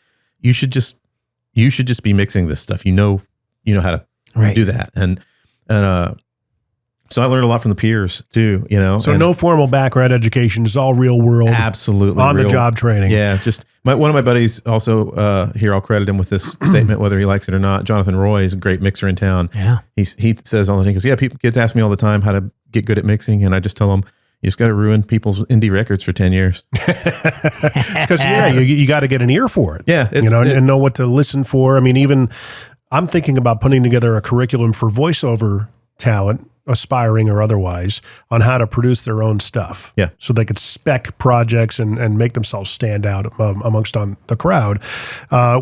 [SPEAKER 3] you should just be mixing this stuff. You know how to do that. And so I learned a lot from the peers too,
[SPEAKER 1] So no formal background education, it's all real world.
[SPEAKER 3] Absolutely.
[SPEAKER 1] On the job training.
[SPEAKER 3] Yeah. Just one of my buddies also, here, I'll credit him with this statement, whether he likes it or not. Jonathan Roy is a great mixer in town.
[SPEAKER 2] Yeah.
[SPEAKER 3] He says all the time, he goes, yeah, kids ask me all the time how to get good at mixing. And I just tell them, you just got to ruin people's indie records for 10 years.
[SPEAKER 1] It's because, you got to get an ear for it.
[SPEAKER 3] Yeah.
[SPEAKER 1] And know what to listen for. I mean, even I'm thinking about putting together a curriculum for voiceover talent, aspiring or otherwise, on how to produce their own stuff.
[SPEAKER 3] Yeah.
[SPEAKER 1] So they could spec projects and make themselves stand out amongst the crowd,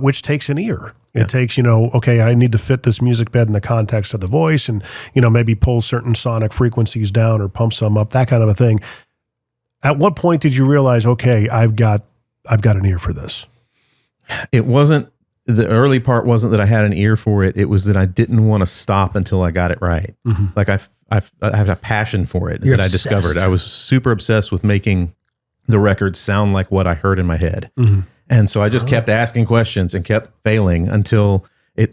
[SPEAKER 1] which takes an ear. It takes, okay, I need to fit this music bed in the context of the voice and, maybe pull certain sonic frequencies down or pump some up, that kind of a thing. At what point did you realize, okay, I've got an ear for this?
[SPEAKER 3] It wasn't, the early part wasn't that I had an ear for it. It was that I didn't want to stop until I got it right. Mm-hmm. Like I have a passion for it that I discovered. I was super obsessed with making the record sound like what I heard in my head. Mm-hmm. And so I just kept asking questions and kept failing until it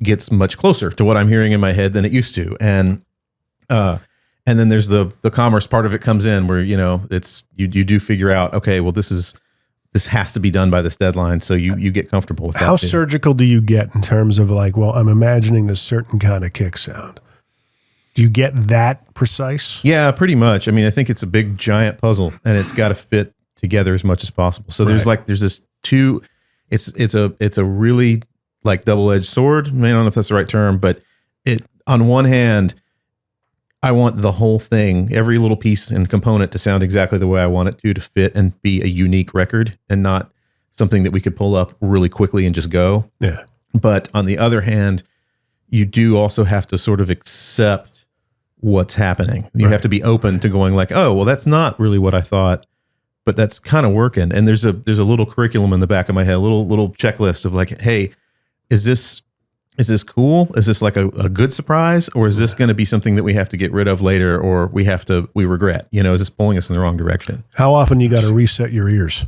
[SPEAKER 3] gets much closer to what I'm hearing in my head than it used to. And then there's the commerce part of it comes in where, it's, you do figure out, okay, well, this has to be done by this deadline. So you get comfortable with that.
[SPEAKER 1] How surgical do you get in terms of like, well, I'm imagining this certain kind of kick sound? Do you get that precise?
[SPEAKER 3] Yeah, pretty much. I mean, I think it's a big giant puzzle and it's got to fit together as much as possible. So there's this it's a really like double-edged sword. I don't know if that's the right term, but on one hand, I want the whole thing, every little piece and component to sound exactly the way I want it to fit and be a unique record and not something that we could pull up really quickly and just go.
[SPEAKER 1] Yeah.
[SPEAKER 3] But on the other hand, you do also have to sort of accept what's happening. You have to be open to going like, oh, well, that's not really what I thought, but that's kind of working. And there's a little curriculum in the back of my head, a little checklist of like, hey, is this cool? Is this like a good surprise, or is this going to be something that we have to get rid of later, or we regret? Is this pulling us in the wrong direction?
[SPEAKER 1] How often you got to reset your ears?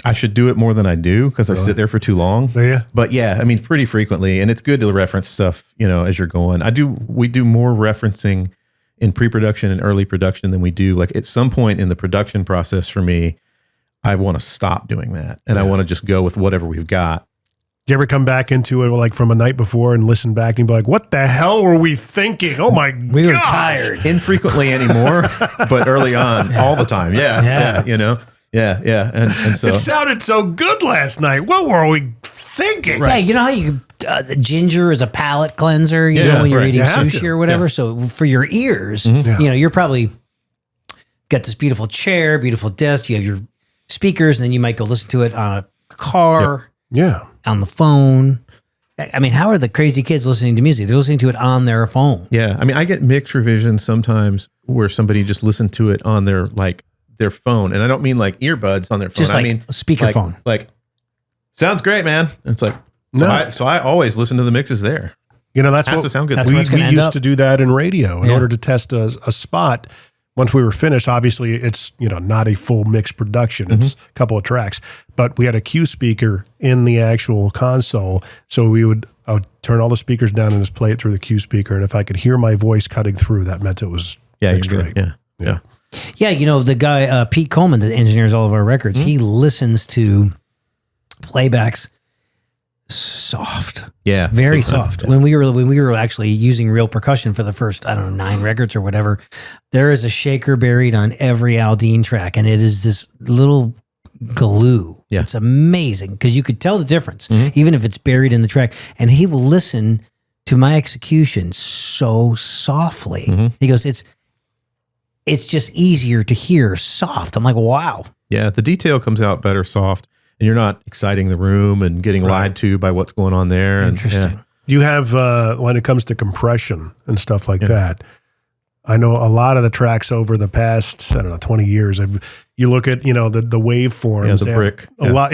[SPEAKER 3] I should do it more than I do because I sit there for too long.
[SPEAKER 1] Yeah.
[SPEAKER 3] But yeah, I mean, pretty frequently, and it's good to reference stuff, as you're going. We do more referencing in pre-production and early production than we do. Like at some point in the production process for me, I want to stop doing that, and I want to just go with whatever we've got.
[SPEAKER 1] Do you ever come back into it like from a night before and listen back and be like, what the hell were we thinking? Oh my God.
[SPEAKER 2] We were tired.
[SPEAKER 3] Infrequently anymore, but early on, all the time. Yeah. Yeah. And so
[SPEAKER 1] it sounded so good last night. What were we thinking?
[SPEAKER 2] Yeah, you know how you the ginger is a palate cleanser, when you're eating sushi or whatever. Yeah. So for your ears, you're probably got this beautiful chair, beautiful desk. You have your speakers, and then you might go listen to it on a car.
[SPEAKER 1] Yeah.
[SPEAKER 2] On the phone. I mean, how are the crazy kids listening to music? They're listening to it on their phone.
[SPEAKER 3] Yeah. I mean, I get mixed revisions sometimes where somebody just listened to it on their phone. And I don't mean like earbuds on their phone.
[SPEAKER 2] Just like
[SPEAKER 3] I mean
[SPEAKER 2] speakerphone.
[SPEAKER 3] Like, sounds great, man. And it's like, so I always listen to the mixes there.
[SPEAKER 1] That's
[SPEAKER 3] what to sound good.
[SPEAKER 1] We used to do that in radio in order to test a spot. Once we were finished, obviously it's, not a full mixed production. It's a couple of tracks, but we had a cue speaker in the actual console. So I would turn all the speakers down and just play it through the cue speaker. And if I could hear my voice cutting through, that meant it was mixed right.
[SPEAKER 3] Yeah.
[SPEAKER 2] Yeah. The guy, Pete Coleman, that engineers all of our records, he listens to playbacks soft.
[SPEAKER 3] Yeah.
[SPEAKER 2] Very soft. Yeah. When we were actually using real percussion for the first, 9 records or whatever, there is a shaker buried on every Aldine track, and it is this little glue. Yeah. It's amazing because you could tell the difference, even if it's buried in the track. And he will listen to my execution so softly. He goes, it's just easier to hear soft. I'm like, wow.
[SPEAKER 3] Yeah, the detail comes out better soft. And you're not exciting the room and getting lied to by what's going on there.
[SPEAKER 2] Interesting.
[SPEAKER 1] You have, when it comes to compression and stuff like that, I know a lot of the tracks over the past, 20 years, you look at, the waveforms.
[SPEAKER 3] Yeah, the brick.
[SPEAKER 1] A lot.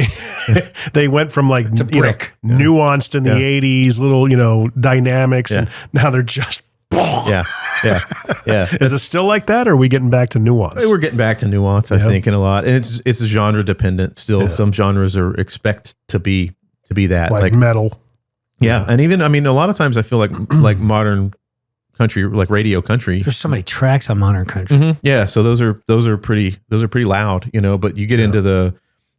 [SPEAKER 1] They went from like, nuanced in the 80s, little, dynamics, and now they're just
[SPEAKER 3] Yeah.
[SPEAKER 1] Is it still like that, or are we getting back to nuance?
[SPEAKER 3] We're getting back to nuance, I think, in a lot. And it's genre dependent still. Yeah. Some genres expect to be that.
[SPEAKER 1] Like metal.
[SPEAKER 3] Yeah. And even, a lot of times I feel like modern country, like radio country.
[SPEAKER 2] There's so many tracks on modern country.
[SPEAKER 3] Yeah. So those are pretty loud, but you get into the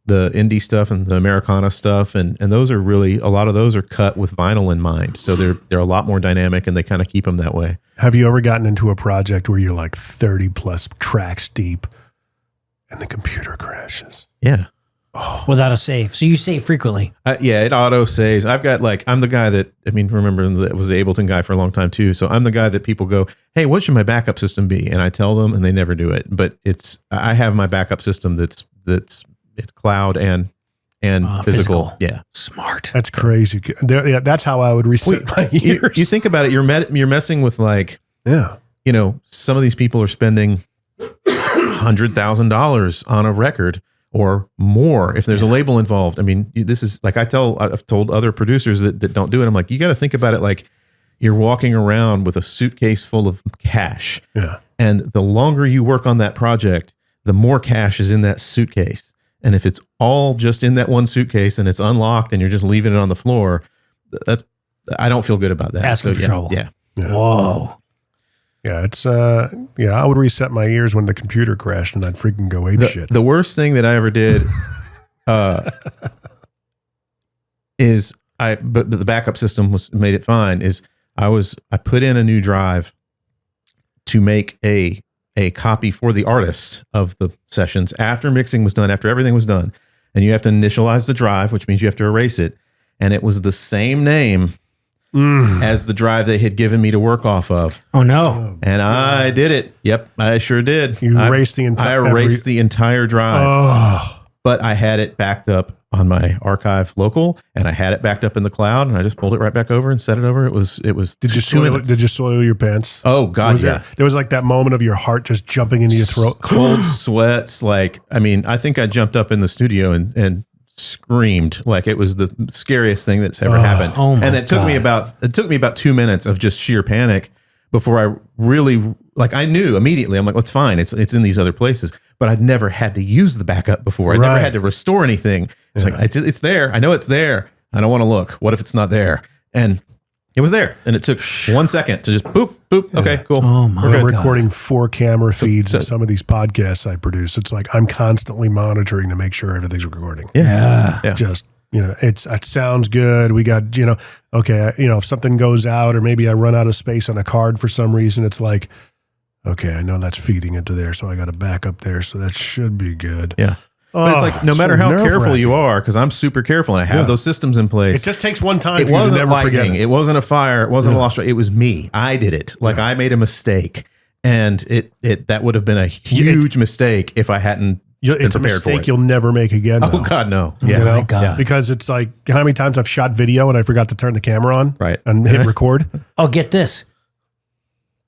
[SPEAKER 3] indie stuff and the Americana stuff, and those are really, a lot of those are cut with vinyl in mind. So they're a lot more dynamic, and they kind of keep them that way.
[SPEAKER 1] Have you ever gotten into a project where you're like 30 plus tracks deep and the computer crashes?
[SPEAKER 3] Yeah.
[SPEAKER 2] Oh. Without a save. So you save frequently.
[SPEAKER 3] Yeah, it auto saves. I've got I'm the guy that, remember that was the Ableton guy for a long time too. So I'm the guy that people go, hey, what should my backup system be? And I tell them, and they never do it. But I have my backup system that's it's cloud and physical. Yeah.
[SPEAKER 2] Smart.
[SPEAKER 1] That's crazy. That's how I would reset my ears.
[SPEAKER 3] You think about it, you're messing with some of these people are spending $100,000 on a record or more if there's a label involved. This is like I've told other producers that don't do it. I'm like, you got to think about it like you're walking around with a suitcase full of cash.
[SPEAKER 1] Yeah.
[SPEAKER 3] And the longer you work on that project, the more cash is in that suitcase. And if it's all just in that one suitcase and it's unlocked and you're just leaving it on the floor, I don't feel good about that.
[SPEAKER 2] Asking for trouble.
[SPEAKER 3] Yeah.
[SPEAKER 2] Whoa.
[SPEAKER 1] Yeah, it's I would reset my ears when the computer crashed and I'd freaking go ape shit.
[SPEAKER 3] The worst thing that I ever did but the backup system made it fine, is I put in a new drive to make a copy for the artist of the sessions after mixing was done, after everything was done. And you have to initialize the drive, which means you have to erase it. And it was the same name as the drive they had given me to work off of.
[SPEAKER 2] Oh, no.
[SPEAKER 3] And I did it. Yep, I sure did.
[SPEAKER 1] You erased the entire...
[SPEAKER 3] I erased the entire drive.
[SPEAKER 1] Oh.
[SPEAKER 3] but I had it backed up on my archive local, and I had it backed up in the cloud, and I just pulled it right back over and set it over. It was.
[SPEAKER 1] Did you soil your pants?
[SPEAKER 3] Oh God,
[SPEAKER 1] There was like that moment of your heart just jumping into your throat.
[SPEAKER 3] Cold sweats. Like, I mean, I think I jumped up in the studio and screamed like it was the scariest thing that's ever happened.
[SPEAKER 2] Oh my
[SPEAKER 3] and it took me about 2 minutes of just sheer panic before I really, like, I knew immediately. I'm like, well, it's fine. It's in these other places, but I'd never had to use the backup before. I never had to restore anything. It's like, it's there. I know it's there. I don't want to look. What if it's not there? And it was there. And it took 1 second to just boop, boop. Okay, cool.
[SPEAKER 2] Oh my
[SPEAKER 1] I'm recording 4 camera feeds in some of these podcasts I produce. It's like I'm constantly monitoring to make sure everything's recording.
[SPEAKER 2] Yeah.
[SPEAKER 1] Just, it sounds good. We got, okay, if something goes out or maybe I run out of space on a card for some reason, it's like, okay, I know that's feeding into there, so I got to back up there, so that should be good.
[SPEAKER 3] Yeah. But it's like, no matter how careful you are, because I'm super careful and I have those systems in place.
[SPEAKER 1] It just takes one time.
[SPEAKER 3] It wasn't lightning.
[SPEAKER 1] It.
[SPEAKER 3] It wasn't a fire. It wasn't a lost. It was me. I did it. Like I made a mistake, and that would have been a huge mistake if I hadn't.
[SPEAKER 1] It's a mistake you'll never make again.
[SPEAKER 3] Oh God, no.
[SPEAKER 1] Yeah,
[SPEAKER 2] my God.
[SPEAKER 1] Because it's like how many times I've shot video and I forgot to turn the camera on, and hit record.
[SPEAKER 2] Oh, get this.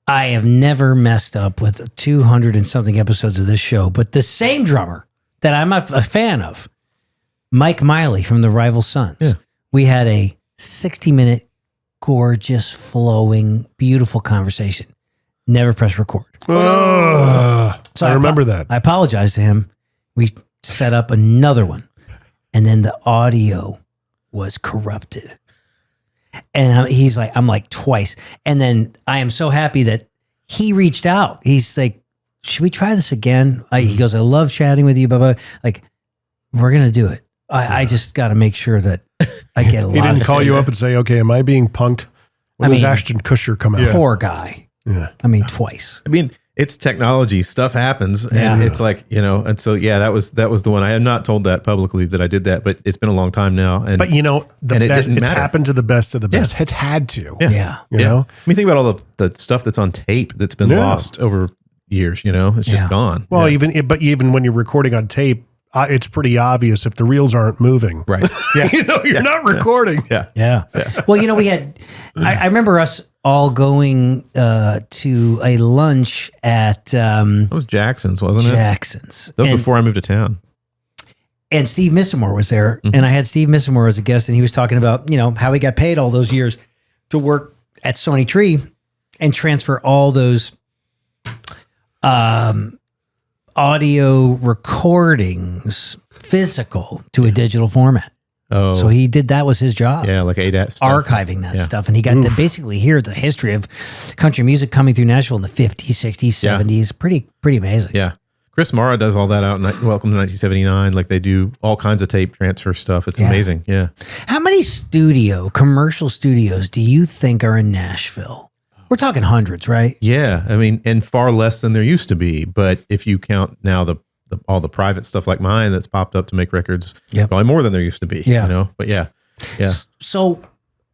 [SPEAKER 2] I have never messed up with 200 and something episodes of this show, but the same drummer that I'm a fan of, Mike Miley from the Rival Sons. Yeah. We had a 60-minute, gorgeous, flowing, beautiful conversation. Never pressed record. So
[SPEAKER 1] I remember that.
[SPEAKER 2] I apologized to him. We set up another one, and then the audio was corrupted. And he's like, I'm like twice. And then I am so happy that he reached out. He's like, should we try this again? He goes, I love chatting with you, blah, blah. Like, we're going to do it. I just got to make sure that I get a lot.
[SPEAKER 1] He didn't call you up and say, okay, am I being punked? When does Ashton Kutcher come out?
[SPEAKER 2] Poor guy.
[SPEAKER 1] Yeah.
[SPEAKER 2] I mean, twice.
[SPEAKER 3] I mean, it's technology. Stuff happens. And it's like, and so, that was the one. I have not told that publicly that I did that, but it's been a long time now. And,
[SPEAKER 1] but it's happened to the best of the best. It had to.
[SPEAKER 2] Yeah.
[SPEAKER 1] You know?
[SPEAKER 3] I mean, think about all the stuff that's on tape that's been lost over years, it's just gone.
[SPEAKER 1] Well, even when you're recording on tape, it's pretty obvious if the reels aren't moving.
[SPEAKER 3] Right. Yeah.
[SPEAKER 1] You're not recording.
[SPEAKER 2] Yeah. Well, we had, I remember us all going to a lunch at
[SPEAKER 3] that was Jackson's, wasn't it?
[SPEAKER 2] Jackson's.
[SPEAKER 3] That was before I moved to town.
[SPEAKER 2] And Steve Missimore was there, and I had Steve Missimore as a guest, and he was talking about how he got paid all those years to work at Sony Tree and transfer all those audio recordings physical to a digital format.
[SPEAKER 3] Oh,
[SPEAKER 2] so he did that was his job.
[SPEAKER 3] Yeah, like ADAT stuff.
[SPEAKER 2] Archiving that stuff. And he got to basically hear the history of country music coming through Nashville in the 50s, 60s, 70s. Pretty amazing.
[SPEAKER 3] Yeah. Chris Mara does all that out in Welcome to 1979. Like they do all kinds of tape transfer stuff. It's amazing. Yeah.
[SPEAKER 2] How many commercial studios do you think are in Nashville? We're talking hundreds, right?
[SPEAKER 3] Yeah. I mean, and far less than there used to be. But if you count now all the private stuff like mine that's popped up to make records, probably more than there used to be.
[SPEAKER 2] Yeah.
[SPEAKER 3] But yeah.
[SPEAKER 2] So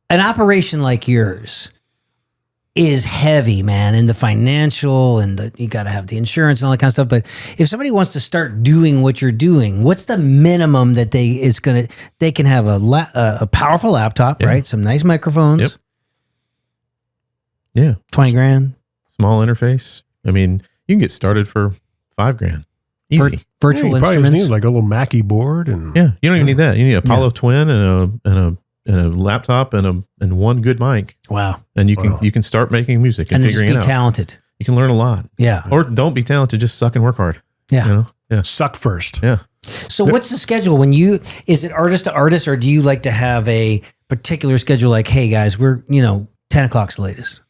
[SPEAKER 2] an operation like yours is heavy, man, in the financial and you got to have the insurance and all that kind of stuff. But if somebody wants to start doing what you're doing, what's the minimum that they can have a powerful laptop, right? Some nice microphones.
[SPEAKER 3] Yep. Yeah.
[SPEAKER 2] 20 grand.
[SPEAKER 3] Small interface. I mean, you can get started for $5,000. Easy.
[SPEAKER 2] Virtual
[SPEAKER 1] you
[SPEAKER 2] instruments.
[SPEAKER 1] probably need like a little Mackie board and
[SPEAKER 3] you don't even need that. You need a Apollo Twin and a laptop and one good mic.
[SPEAKER 2] Wow.
[SPEAKER 3] And you can start making music and figuring it out.
[SPEAKER 2] Just be talented.
[SPEAKER 3] You can learn a lot.
[SPEAKER 2] Yeah.
[SPEAKER 3] Or don't be talented, just suck and work hard.
[SPEAKER 2] Yeah.
[SPEAKER 3] Yeah.
[SPEAKER 1] suck first.
[SPEAKER 3] Yeah.
[SPEAKER 2] So what's the schedule is it artist to artist, or do you like to have a particular schedule like, hey guys, we're, 10 o'clock's the latest?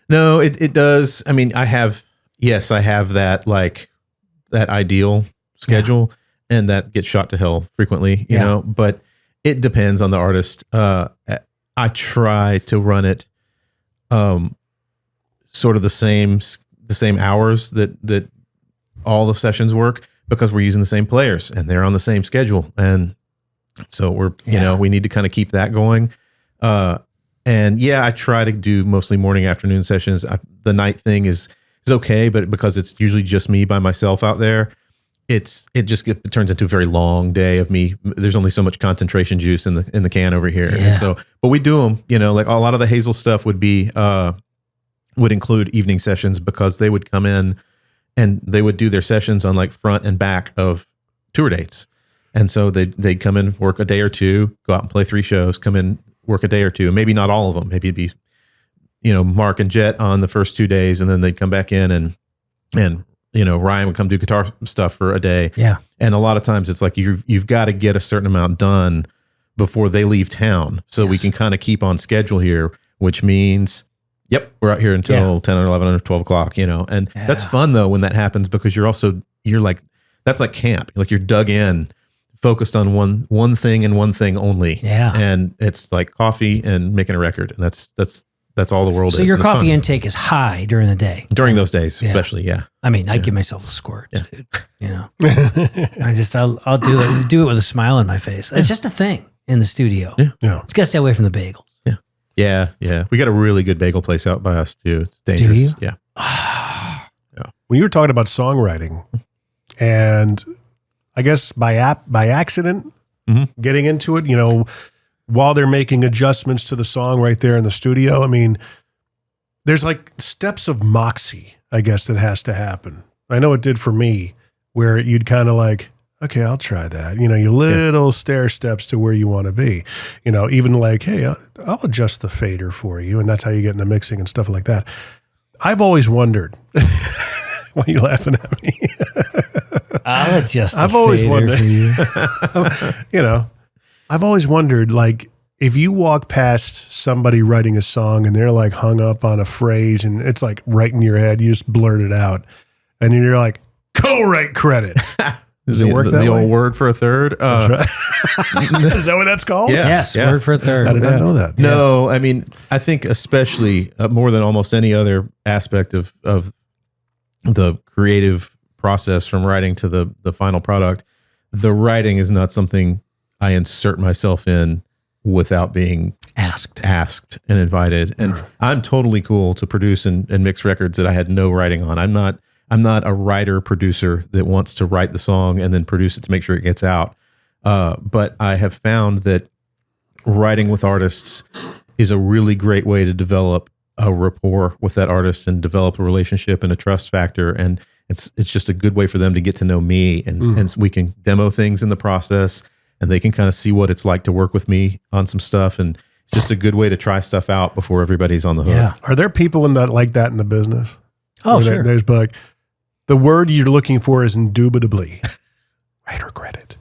[SPEAKER 3] No, it does. I mean, I have that that ideal schedule and that gets shot to hell frequently, you know, but it depends on the artist. I try to run it sort of the same hours that all the sessions work, because we're using the same players and they're on the same schedule. And so we're, we need to kind of keep that going. And I try to do mostly morning, afternoon sessions. The night thing is okay, but because it's usually just me by myself out there, it turns into a very long day of me. There's only so much concentration juice in the can over here.
[SPEAKER 2] Yeah.
[SPEAKER 3] And so, but we do them, like a lot of the Hazel stuff would include evening sessions, because they would come in and they would do their sessions on like front and back of tour dates. And so they'd come in, work a day or two, go out and play 3 shows, come in, work a day or two, and maybe not all of them. Maybe it'd be, Mark and Jet on the first 2 days, and then they'd come back in and Ryan would come do guitar stuff for a day.
[SPEAKER 2] Yeah.
[SPEAKER 3] And a lot of times it's like you've got to get a certain amount done before they leave town, so we can kind of keep on schedule here, which means, yep, we're out here until 10 or 11 or 12 o'clock, and that's fun though when that happens, because you're like, that's like camp. Like you're dug in, focused on one thing and one thing only.
[SPEAKER 2] Yeah.
[SPEAKER 3] And it's like coffee and making a record. And that's all the world is.
[SPEAKER 2] So your
[SPEAKER 3] And it's
[SPEAKER 2] coffee
[SPEAKER 3] fun.
[SPEAKER 2] intake is high during the day.
[SPEAKER 3] During those days, especially, yeah.
[SPEAKER 2] I mean, I give myself a squirt, dude. I'll do it with a smile on my face. It's just a thing in the studio.
[SPEAKER 1] Yeah.
[SPEAKER 2] It's got to stay away from the bagel.
[SPEAKER 3] Yeah. We got a really good bagel place out by us too. It's dangerous.
[SPEAKER 2] Do you?
[SPEAKER 3] Yeah.
[SPEAKER 1] When you were talking about songwriting, and I guess by accident, getting into it, while they're making adjustments to the song right there in the studio, I mean, there's like steps of moxie, I guess, that has to happen. I know it did for me, where you'd kind of like, okay, I'll try that. Your little stair steps to where you want to be. Even like, hey, I'll adjust the fader for you, and that's how you get into mixing and stuff like that. I've always wondered. Why are you laughing at me?
[SPEAKER 2] I'll adjust the
[SPEAKER 1] I've always
[SPEAKER 2] fader
[SPEAKER 1] wondered.
[SPEAKER 2] for you.
[SPEAKER 1] I've always wondered, like, if you walk past somebody writing a song and they're like hung up on a phrase and it's like right in your head, you just blurt it out, and then you're like, co-write credit. Does it work that
[SPEAKER 3] the
[SPEAKER 1] way?
[SPEAKER 3] old word for a third?
[SPEAKER 1] Is that what that's called?
[SPEAKER 3] Yeah.
[SPEAKER 2] Yes, word for a third.
[SPEAKER 1] I did not know that.
[SPEAKER 3] No, I mean, I think especially more than almost any other aspect of the creative process, from writing to the final product, the writing is not something I insert myself in without being asked and invited. And I'm totally cool to produce and mix records that I had no writing on. I'm not a writer producer that wants to write the song and then produce it to make sure it gets out. But I have found that writing with artists is a really great way to develop a rapport with that artist and develop a relationship and a trust factor. And it's just a good way for them to get to know me, and we can demo things in the process, and they can kind of see what it's like to work with me on some stuff. And it's just a good way to try stuff out before everybody's on the hook.
[SPEAKER 2] Yeah.
[SPEAKER 1] Are there people in that like that in the business?
[SPEAKER 2] Oh,
[SPEAKER 1] Where
[SPEAKER 2] sure.
[SPEAKER 1] There's like, the word you're looking for is indubitably writer credit.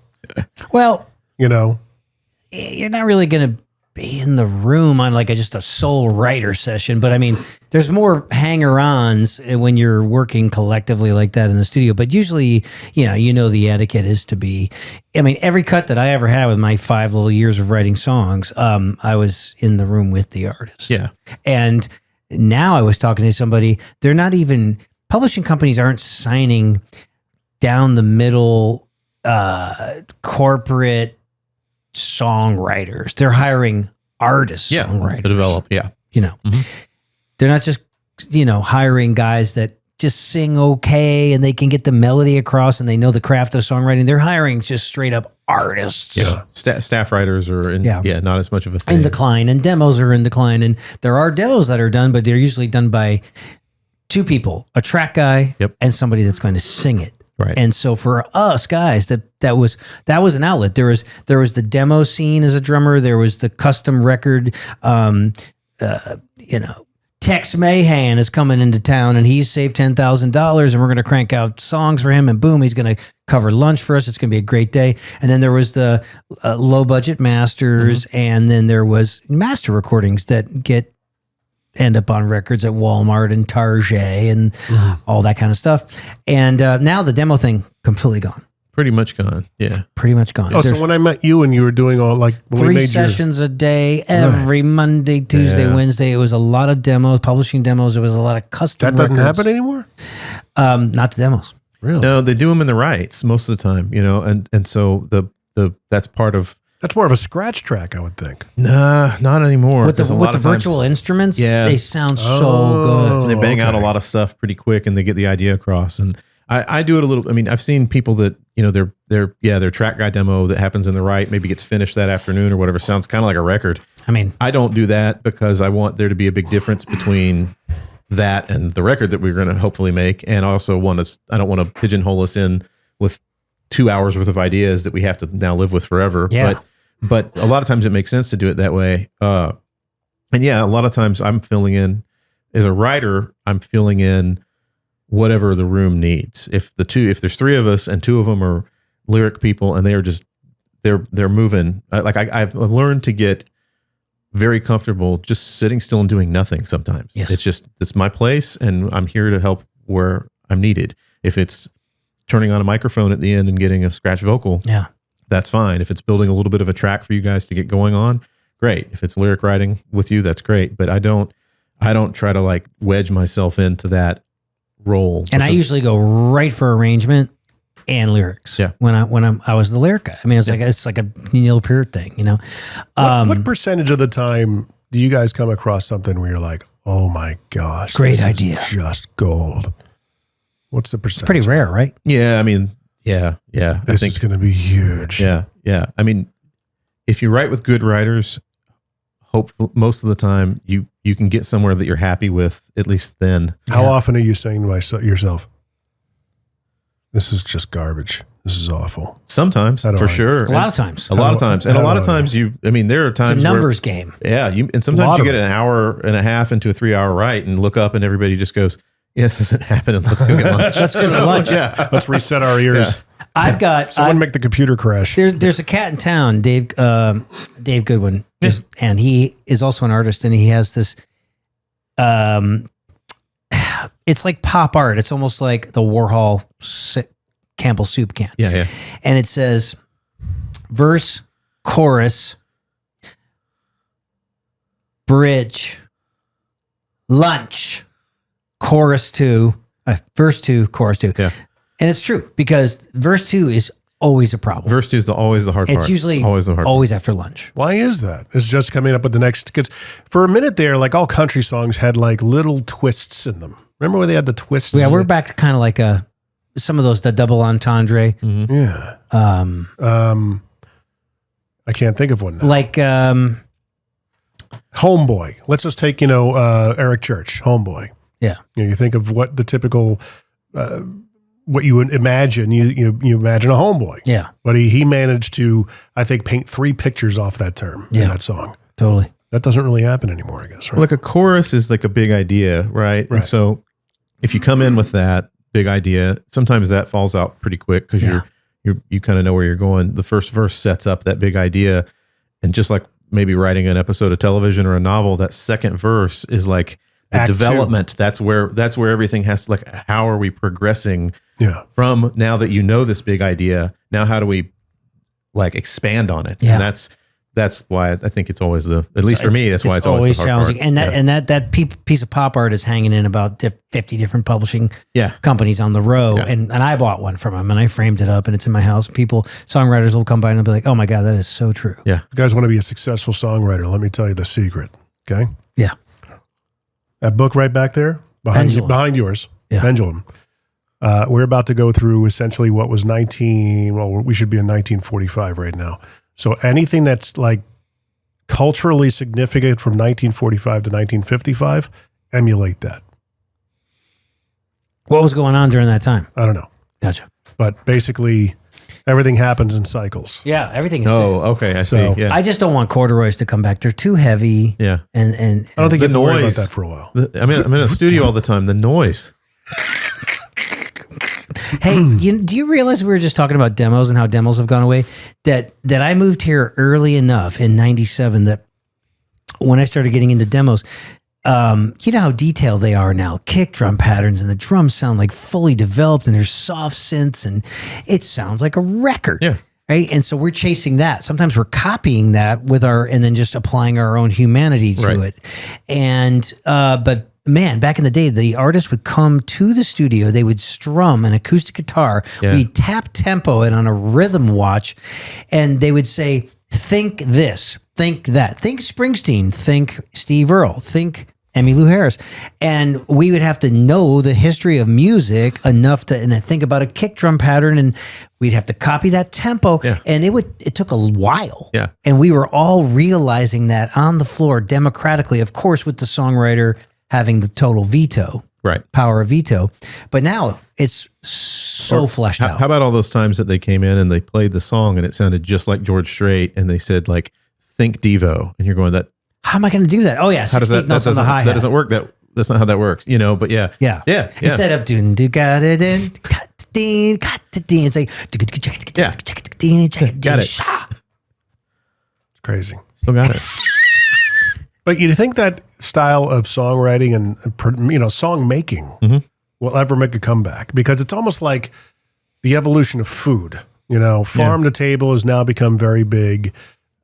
[SPEAKER 2] Well,
[SPEAKER 1] You're
[SPEAKER 2] not really going to be in the room on like just a sole writer session, but I mean, there's more hanger-ons when you're working collectively like that in the studio. But usually, the etiquette is to be. I mean, every cut that I ever had with my 5 little years of writing songs, I was in the room with the artist.
[SPEAKER 3] Yeah.
[SPEAKER 2] And now I was talking to somebody. They're not even, publishing companies aren't signing down the middle corporate songwriters. They're hiring artists, songwriters
[SPEAKER 3] to develop. Yeah.
[SPEAKER 2] They're not just, hiring guys that just sing okay and they can get the melody across and they know the craft of songwriting. They're hiring just straight up artists.
[SPEAKER 3] Yeah. Staff writers are not as much of a thing.
[SPEAKER 2] In decline, and demos are in decline. And there are demos that are done, but they're usually done by 2 people, a track guy and somebody that's going to sing it.
[SPEAKER 3] Right.
[SPEAKER 2] And so for us guys, that was an outlet. There was the demo scene as a drummer. There was the custom record. Tex Mahan is coming into town and he's saved $10,000 and we're going to crank out songs for him, and boom, he's going to cover lunch for us. It's going to be a great day. And then there was the low budget masters, and then there was master recordings that end up on records at Walmart and Target and all that kind of stuff. And now the demo thing completely gone.
[SPEAKER 3] Pretty much gone. Yeah.
[SPEAKER 2] Pretty much gone.
[SPEAKER 1] Oh, so when I met you and you were doing all like when
[SPEAKER 2] 3
[SPEAKER 1] we made
[SPEAKER 2] sessions a day, every Monday, Tuesday, Wednesday, it was a lot of demos, publishing demos. It was a lot of custom
[SPEAKER 1] that doesn't
[SPEAKER 2] records.
[SPEAKER 1] happen anymore?
[SPEAKER 2] Not the demos.
[SPEAKER 1] Really?
[SPEAKER 3] No, they do them in the rights most of the time, and so the that's part of.
[SPEAKER 1] That's more of a scratch track, I would think.
[SPEAKER 3] Nah, not anymore.
[SPEAKER 2] With the
[SPEAKER 3] 'cause a lot of times
[SPEAKER 2] virtual instruments,
[SPEAKER 3] Yeah.
[SPEAKER 2] they sound so good.
[SPEAKER 3] they bang out a
[SPEAKER 1] okay.
[SPEAKER 3] lot of stuff pretty quick, and they get the idea across. And I do it a little. I mean, I've seen people that, their track guide demo that happens in the right, maybe gets finished that afternoon or whatever, sounds kind of like a record.
[SPEAKER 2] I mean,
[SPEAKER 3] I don't do that because I want there to be a big difference between that and the record that we're going to hopefully make. And I also I don't want to pigeonhole us in with 2 hours worth of ideas that we have to now live with forever.
[SPEAKER 2] Yeah.
[SPEAKER 3] But a lot of times it makes sense to do it that way. And yeah, a lot of times I'm filling in as a writer, I'm filling in whatever the room needs. If there's three of us and two of them are lyric people and they're moving, I've learned to get very comfortable just sitting still and doing nothing sometimes.
[SPEAKER 2] Yes.
[SPEAKER 3] It's my place and I'm here to help where I'm needed. If it's turning on a microphone at the end and getting a scratch vocal,
[SPEAKER 2] yeah,
[SPEAKER 3] that's fine. If it's building a little bit of a track for you guys to get going on, great. If it's lyric writing with you, that's great. But I don't try to like wedge myself into that role.
[SPEAKER 2] And I usually go right for arrangement and lyrics.
[SPEAKER 3] Yeah.
[SPEAKER 2] When I was the lyric guy. I mean, it's like a Neil Peart thing,
[SPEAKER 1] What percentage of the time do you guys come across something where you're like, oh my gosh,
[SPEAKER 2] great
[SPEAKER 1] this
[SPEAKER 2] idea,
[SPEAKER 1] is just gold? What's the percentage?
[SPEAKER 2] Pretty rare, right?
[SPEAKER 3] Yeah. I mean, yeah.
[SPEAKER 1] This is going to be huge.
[SPEAKER 3] Yeah. I mean, if you write with good writers, hopefully most of the time you can get somewhere that you're happy with, at least then.
[SPEAKER 1] How often are you saying to yourself, this is just garbage, this is awful?
[SPEAKER 3] Sometimes, for sure.
[SPEAKER 2] A lot of times.
[SPEAKER 3] And a lot of times there are times
[SPEAKER 2] it's a numbers game.
[SPEAKER 3] Yeah. And sometimes you get an hour and a half into a 3 hour write and look up and everybody just goes, yes, this isn't happening. Let's go get lunch.
[SPEAKER 2] Let's go to lunch.
[SPEAKER 3] Yeah.
[SPEAKER 1] Let's reset our ears.
[SPEAKER 2] Yeah.
[SPEAKER 1] Someone make the computer crash.
[SPEAKER 2] There's a cat in town, Dave Goodwin, and he is also an artist, and he has this. It's like pop art. It's almost like the Warhol Campbell soup can.
[SPEAKER 3] Yeah.
[SPEAKER 2] And it says verse, chorus, bridge, lunch, chorus 2, verse 2, chorus 2.
[SPEAKER 3] Yeah.
[SPEAKER 2] And it's true because verse 2 is always a problem.
[SPEAKER 3] Verse 2 is always the hard part.
[SPEAKER 2] It's usually always after lunch.
[SPEAKER 1] Why is that? It's just coming up with the next, because for a minute there, like all country songs had like little twists in them. Remember where they had the twists?
[SPEAKER 2] Yeah, we're back to kind of like some of the double entendre.
[SPEAKER 3] Mm-hmm.
[SPEAKER 1] Yeah. I can't think of one now.
[SPEAKER 2] Like
[SPEAKER 1] Homeboy. Let's just take, Eric Church, Homeboy.
[SPEAKER 2] Yeah.
[SPEAKER 1] You think of what the typical, what you would imagine. You imagine a homeboy.
[SPEAKER 2] Yeah.
[SPEAKER 1] But he managed to, I think, paint 3 pictures off that term in that song.
[SPEAKER 2] Totally.
[SPEAKER 1] That doesn't really happen anymore, I guess. Right?
[SPEAKER 3] Like a chorus is like a big idea, right? And so if you come in with that big idea, sometimes that falls out pretty quick because you kind of know where you're going. The first verse sets up that big idea, and just like maybe writing an episode of television or a novel, that second verse is like the
[SPEAKER 1] Act
[SPEAKER 3] development. 2. That's where everything has to, like, how are we progressing from now that you know this big idea? Now how do we like expand on it?
[SPEAKER 2] Yeah.
[SPEAKER 3] And that's why I think it's always at least for me, that's why it's always the hard
[SPEAKER 2] challenging.
[SPEAKER 3] part.
[SPEAKER 2] And that piece of pop art is hanging in about 50 different publishing companies on the row.
[SPEAKER 3] Yeah.
[SPEAKER 2] And I bought one from him and I framed it up and it's in my house. Songwriters will come by and they'll be like, oh my God, that is so true.
[SPEAKER 3] Yeah.
[SPEAKER 1] If you guys want to be a successful songwriter, let me tell you the secret. Okay.
[SPEAKER 2] Yeah.
[SPEAKER 1] That book right back there behind yours, Pendulum. We're about to go through essentially what was we should be in 1945 right now. So anything that's like culturally significant from 1945 to 1955, emulate that.
[SPEAKER 2] What was going on during that time?
[SPEAKER 1] I don't know.
[SPEAKER 2] Gotcha.
[SPEAKER 1] But basically everything happens in cycles.
[SPEAKER 2] Yeah, everything is.
[SPEAKER 3] Oh, okay. I see. Yeah.
[SPEAKER 2] I just don't want corduroys to come back. They're too heavy.
[SPEAKER 3] Yeah.
[SPEAKER 2] And
[SPEAKER 1] I don't think you have to worry about
[SPEAKER 3] noise.
[SPEAKER 1] that for a while.
[SPEAKER 3] I'm in a studio all the time. The noise.
[SPEAKER 2] Hey, do you realize we were just talking about demos and how demos have gone away? That I moved here early enough in 97 that when I started getting into demos, you know how detailed they are now. Kick drum patterns and the drums sound like fully developed and there's soft synths and it sounds like a record.
[SPEAKER 3] Yeah.
[SPEAKER 2] Right. And so we're chasing that. Sometimes we're copying that and then just applying our own humanity to it. And, but man, back in the day, the artist would come to the studio. They would strum an acoustic guitar.
[SPEAKER 3] Yeah.
[SPEAKER 2] We'd tap tempo it on a rhythm watch. And they would say, think this, think that. Think Springsteen, think Steve Earle, think Emmylou Harris. And we would have to know the history of music enough to and then think about a kick drum pattern, and we'd have to copy that tempo.
[SPEAKER 3] Yeah.
[SPEAKER 2] And it took a while.
[SPEAKER 3] Yeah.
[SPEAKER 2] And we were all realizing that on the floor democratically, of course, with the songwriter having the total veto.
[SPEAKER 3] Right.
[SPEAKER 2] Power of veto. But now it's so fleshed out.
[SPEAKER 3] How about all those times that they came in and they played the song and it sounded just like George Strait, and they said like, think Devo, and you're going, that
[SPEAKER 2] how am I going to do that? Oh yeah,
[SPEAKER 3] how does that
[SPEAKER 2] notes on the hi-hat.
[SPEAKER 3] that doesn't work. That's not how that works, you know. But yeah.
[SPEAKER 2] Instead of doing do got it in got it's like
[SPEAKER 3] got it.
[SPEAKER 1] It's crazy.
[SPEAKER 3] Still got it.
[SPEAKER 1] But you think that style of songwriting and song making will ever make a comeback? Because it's almost like the evolution of food. Farm to table has now become very big.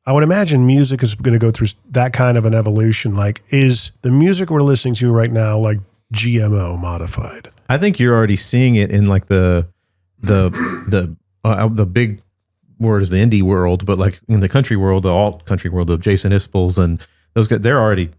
[SPEAKER 1] I would imagine music is going to go through that kind of an evolution. Like, is the music we're listening to right now like GMO modified?
[SPEAKER 3] I think you're already seeing it in like the big word is the indie world, but like in the country world, the alt country world, the Jason Isbell's and those guys, they're already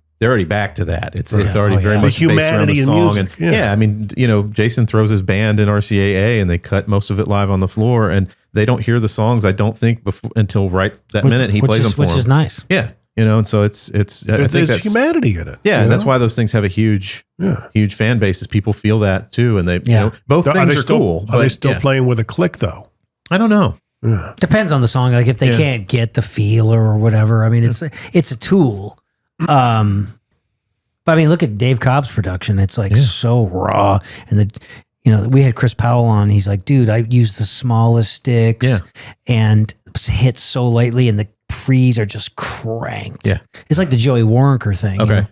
[SPEAKER 3] back to that. It's already very much
[SPEAKER 1] the humanity
[SPEAKER 3] based around the song.
[SPEAKER 1] in music.
[SPEAKER 3] And I mean, Jason throws his band in RCAA and they cut most of it live on the floor, and they don't hear the songs, I don't think, until right that minute he plays them for them.
[SPEAKER 2] Which is nice.
[SPEAKER 3] Yeah. And so it's I think
[SPEAKER 1] there's
[SPEAKER 3] that's
[SPEAKER 1] humanity in it.
[SPEAKER 3] Yeah, and that's why those things have a huge fan bases. People feel that too, and they both things are cool.
[SPEAKER 1] Are they still playing with a click though?
[SPEAKER 3] I don't know.
[SPEAKER 1] Yeah.
[SPEAKER 2] Depends on the song. Like if they can't get the feel or whatever. I mean, it's a tool. But I mean, look at Dave Cobb's production. It's like so raw, and we had Chris Powell on. He's like, dude, I use the smallest sticks and hit so lightly, and the pre's are just cranked.
[SPEAKER 3] Yeah,
[SPEAKER 2] it's like the Joey Waronker thing.
[SPEAKER 3] Okay,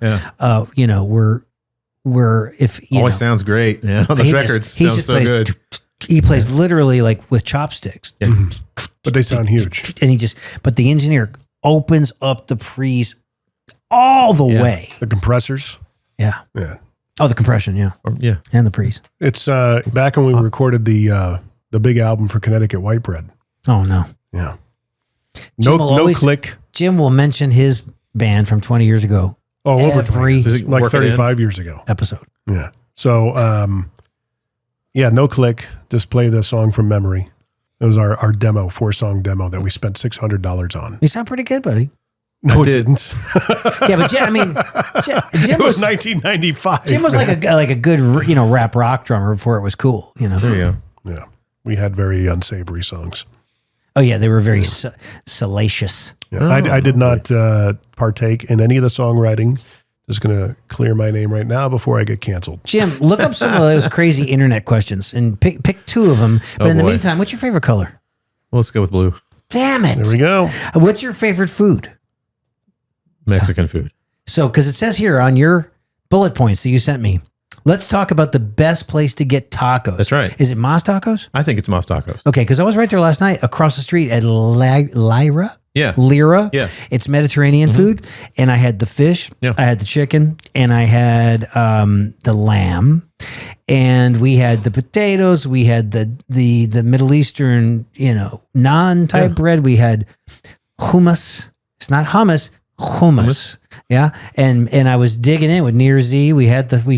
[SPEAKER 2] we're if
[SPEAKER 3] always sounds great. Yeah, on those records sounds so good.
[SPEAKER 2] He plays literally like with chopsticks,
[SPEAKER 1] but they sound huge.
[SPEAKER 2] And but the engineer opens up the pre's all the way.
[SPEAKER 1] The compressors.
[SPEAKER 2] Yeah.
[SPEAKER 1] Yeah.
[SPEAKER 2] Oh, the compression. Yeah. And the pre's.
[SPEAKER 1] It's back when we recorded the big album for Connecticut White Bread.
[SPEAKER 2] Oh no.
[SPEAKER 1] Yeah. No click.
[SPEAKER 2] Jim will mention his band from 20 years ago.
[SPEAKER 1] Oh, over
[SPEAKER 2] every
[SPEAKER 1] like 35 years ago
[SPEAKER 2] episode.
[SPEAKER 1] Yeah. So, no click. Just play the song from memory. It was our demo, 4-song demo that we spent $600 on.
[SPEAKER 2] You sound pretty good, buddy.
[SPEAKER 1] No, it didn't.
[SPEAKER 2] Yeah, but Jim, Jim
[SPEAKER 1] it was 1995.
[SPEAKER 2] Jim was like a good, rap rock drummer before it was cool.
[SPEAKER 3] There you go.
[SPEAKER 1] Yeah. We had very unsavory songs.
[SPEAKER 2] Oh yeah, they were very salacious.
[SPEAKER 1] Yeah. I did not partake in any of the songwriting. Just going to clear my name right now before I get canceled.
[SPEAKER 2] Jim, look up some of those crazy internet questions and pick 2 of them. But in the meantime, what's your favorite color?
[SPEAKER 3] Well, let's go with blue.
[SPEAKER 2] Damn it.
[SPEAKER 1] There we go.
[SPEAKER 2] What's your favorite food?
[SPEAKER 3] Mexican food.
[SPEAKER 2] So, because it says here on your bullet points that you sent me, let's talk about the best place to get tacos.
[SPEAKER 3] That's right.
[SPEAKER 2] Is it Mas Tacos?
[SPEAKER 3] I think it's Mas Tacos.
[SPEAKER 2] Okay, because I was right there last night across the street at Lyra.
[SPEAKER 3] Yeah.
[SPEAKER 2] Lyra.
[SPEAKER 3] Yeah.
[SPEAKER 2] It's Mediterranean food. And I had the fish.
[SPEAKER 3] Yeah.
[SPEAKER 2] I had the chicken. And I had the lamb. And we had the potatoes. We had the Middle Eastern, naan type bread. We had hummus. It's not hummus. Hummus. Yeah. And I was digging in with Near Z. We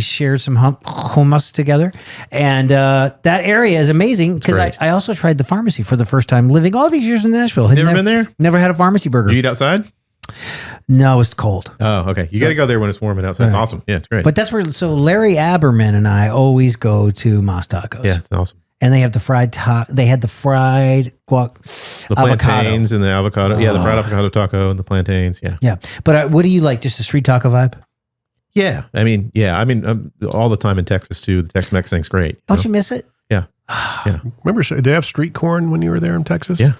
[SPEAKER 2] shared some hummus together. And that area is amazing because I also tried the pharmacy for the first time living all these years in Nashville.
[SPEAKER 3] Never been there?
[SPEAKER 2] Never had a pharmacy burger.
[SPEAKER 3] Did you eat outside?
[SPEAKER 2] No, it's cold.
[SPEAKER 3] Oh, okay. You got to go there when it's warm and outside. It's awesome. Yeah, it's great.
[SPEAKER 2] But that's where, so Larry Aberman and I always go to Mas Tacos.
[SPEAKER 3] Yeah, it's awesome.
[SPEAKER 2] And they have the fried they had the fried guac,
[SPEAKER 3] the plantains and the avocado. Yeah, the fried avocado taco and the plantains. Yeah.
[SPEAKER 2] Yeah. But what do you like? Just a street taco vibe?
[SPEAKER 3] Yeah. I mean, all the time in Texas too. The Tex-Mex thing's great.
[SPEAKER 2] Don't you miss it?
[SPEAKER 3] Yeah.
[SPEAKER 1] Yeah. Remember, they have street corn when you were there in Texas?
[SPEAKER 3] Yeah.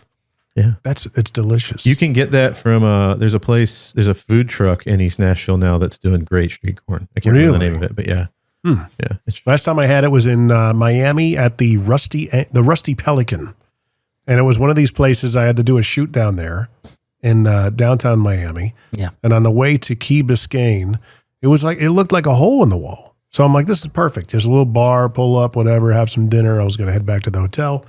[SPEAKER 3] Yeah.
[SPEAKER 1] It's delicious.
[SPEAKER 3] You can get that from, there's a food truck in East Nashville now that's doing great street corn. I can't remember the name of it, but yeah. Yeah.
[SPEAKER 1] Last time I had it was in Miami at the Rusty Pelican. And it was one of these places I had to do a shoot down there in downtown Miami.
[SPEAKER 2] Yeah.
[SPEAKER 1] And on the way to Key Biscayne, it looked like a hole in the wall. So I'm like, this is perfect. There's a little bar, pull up, whatever, have some dinner. I was going to head back to the hotel.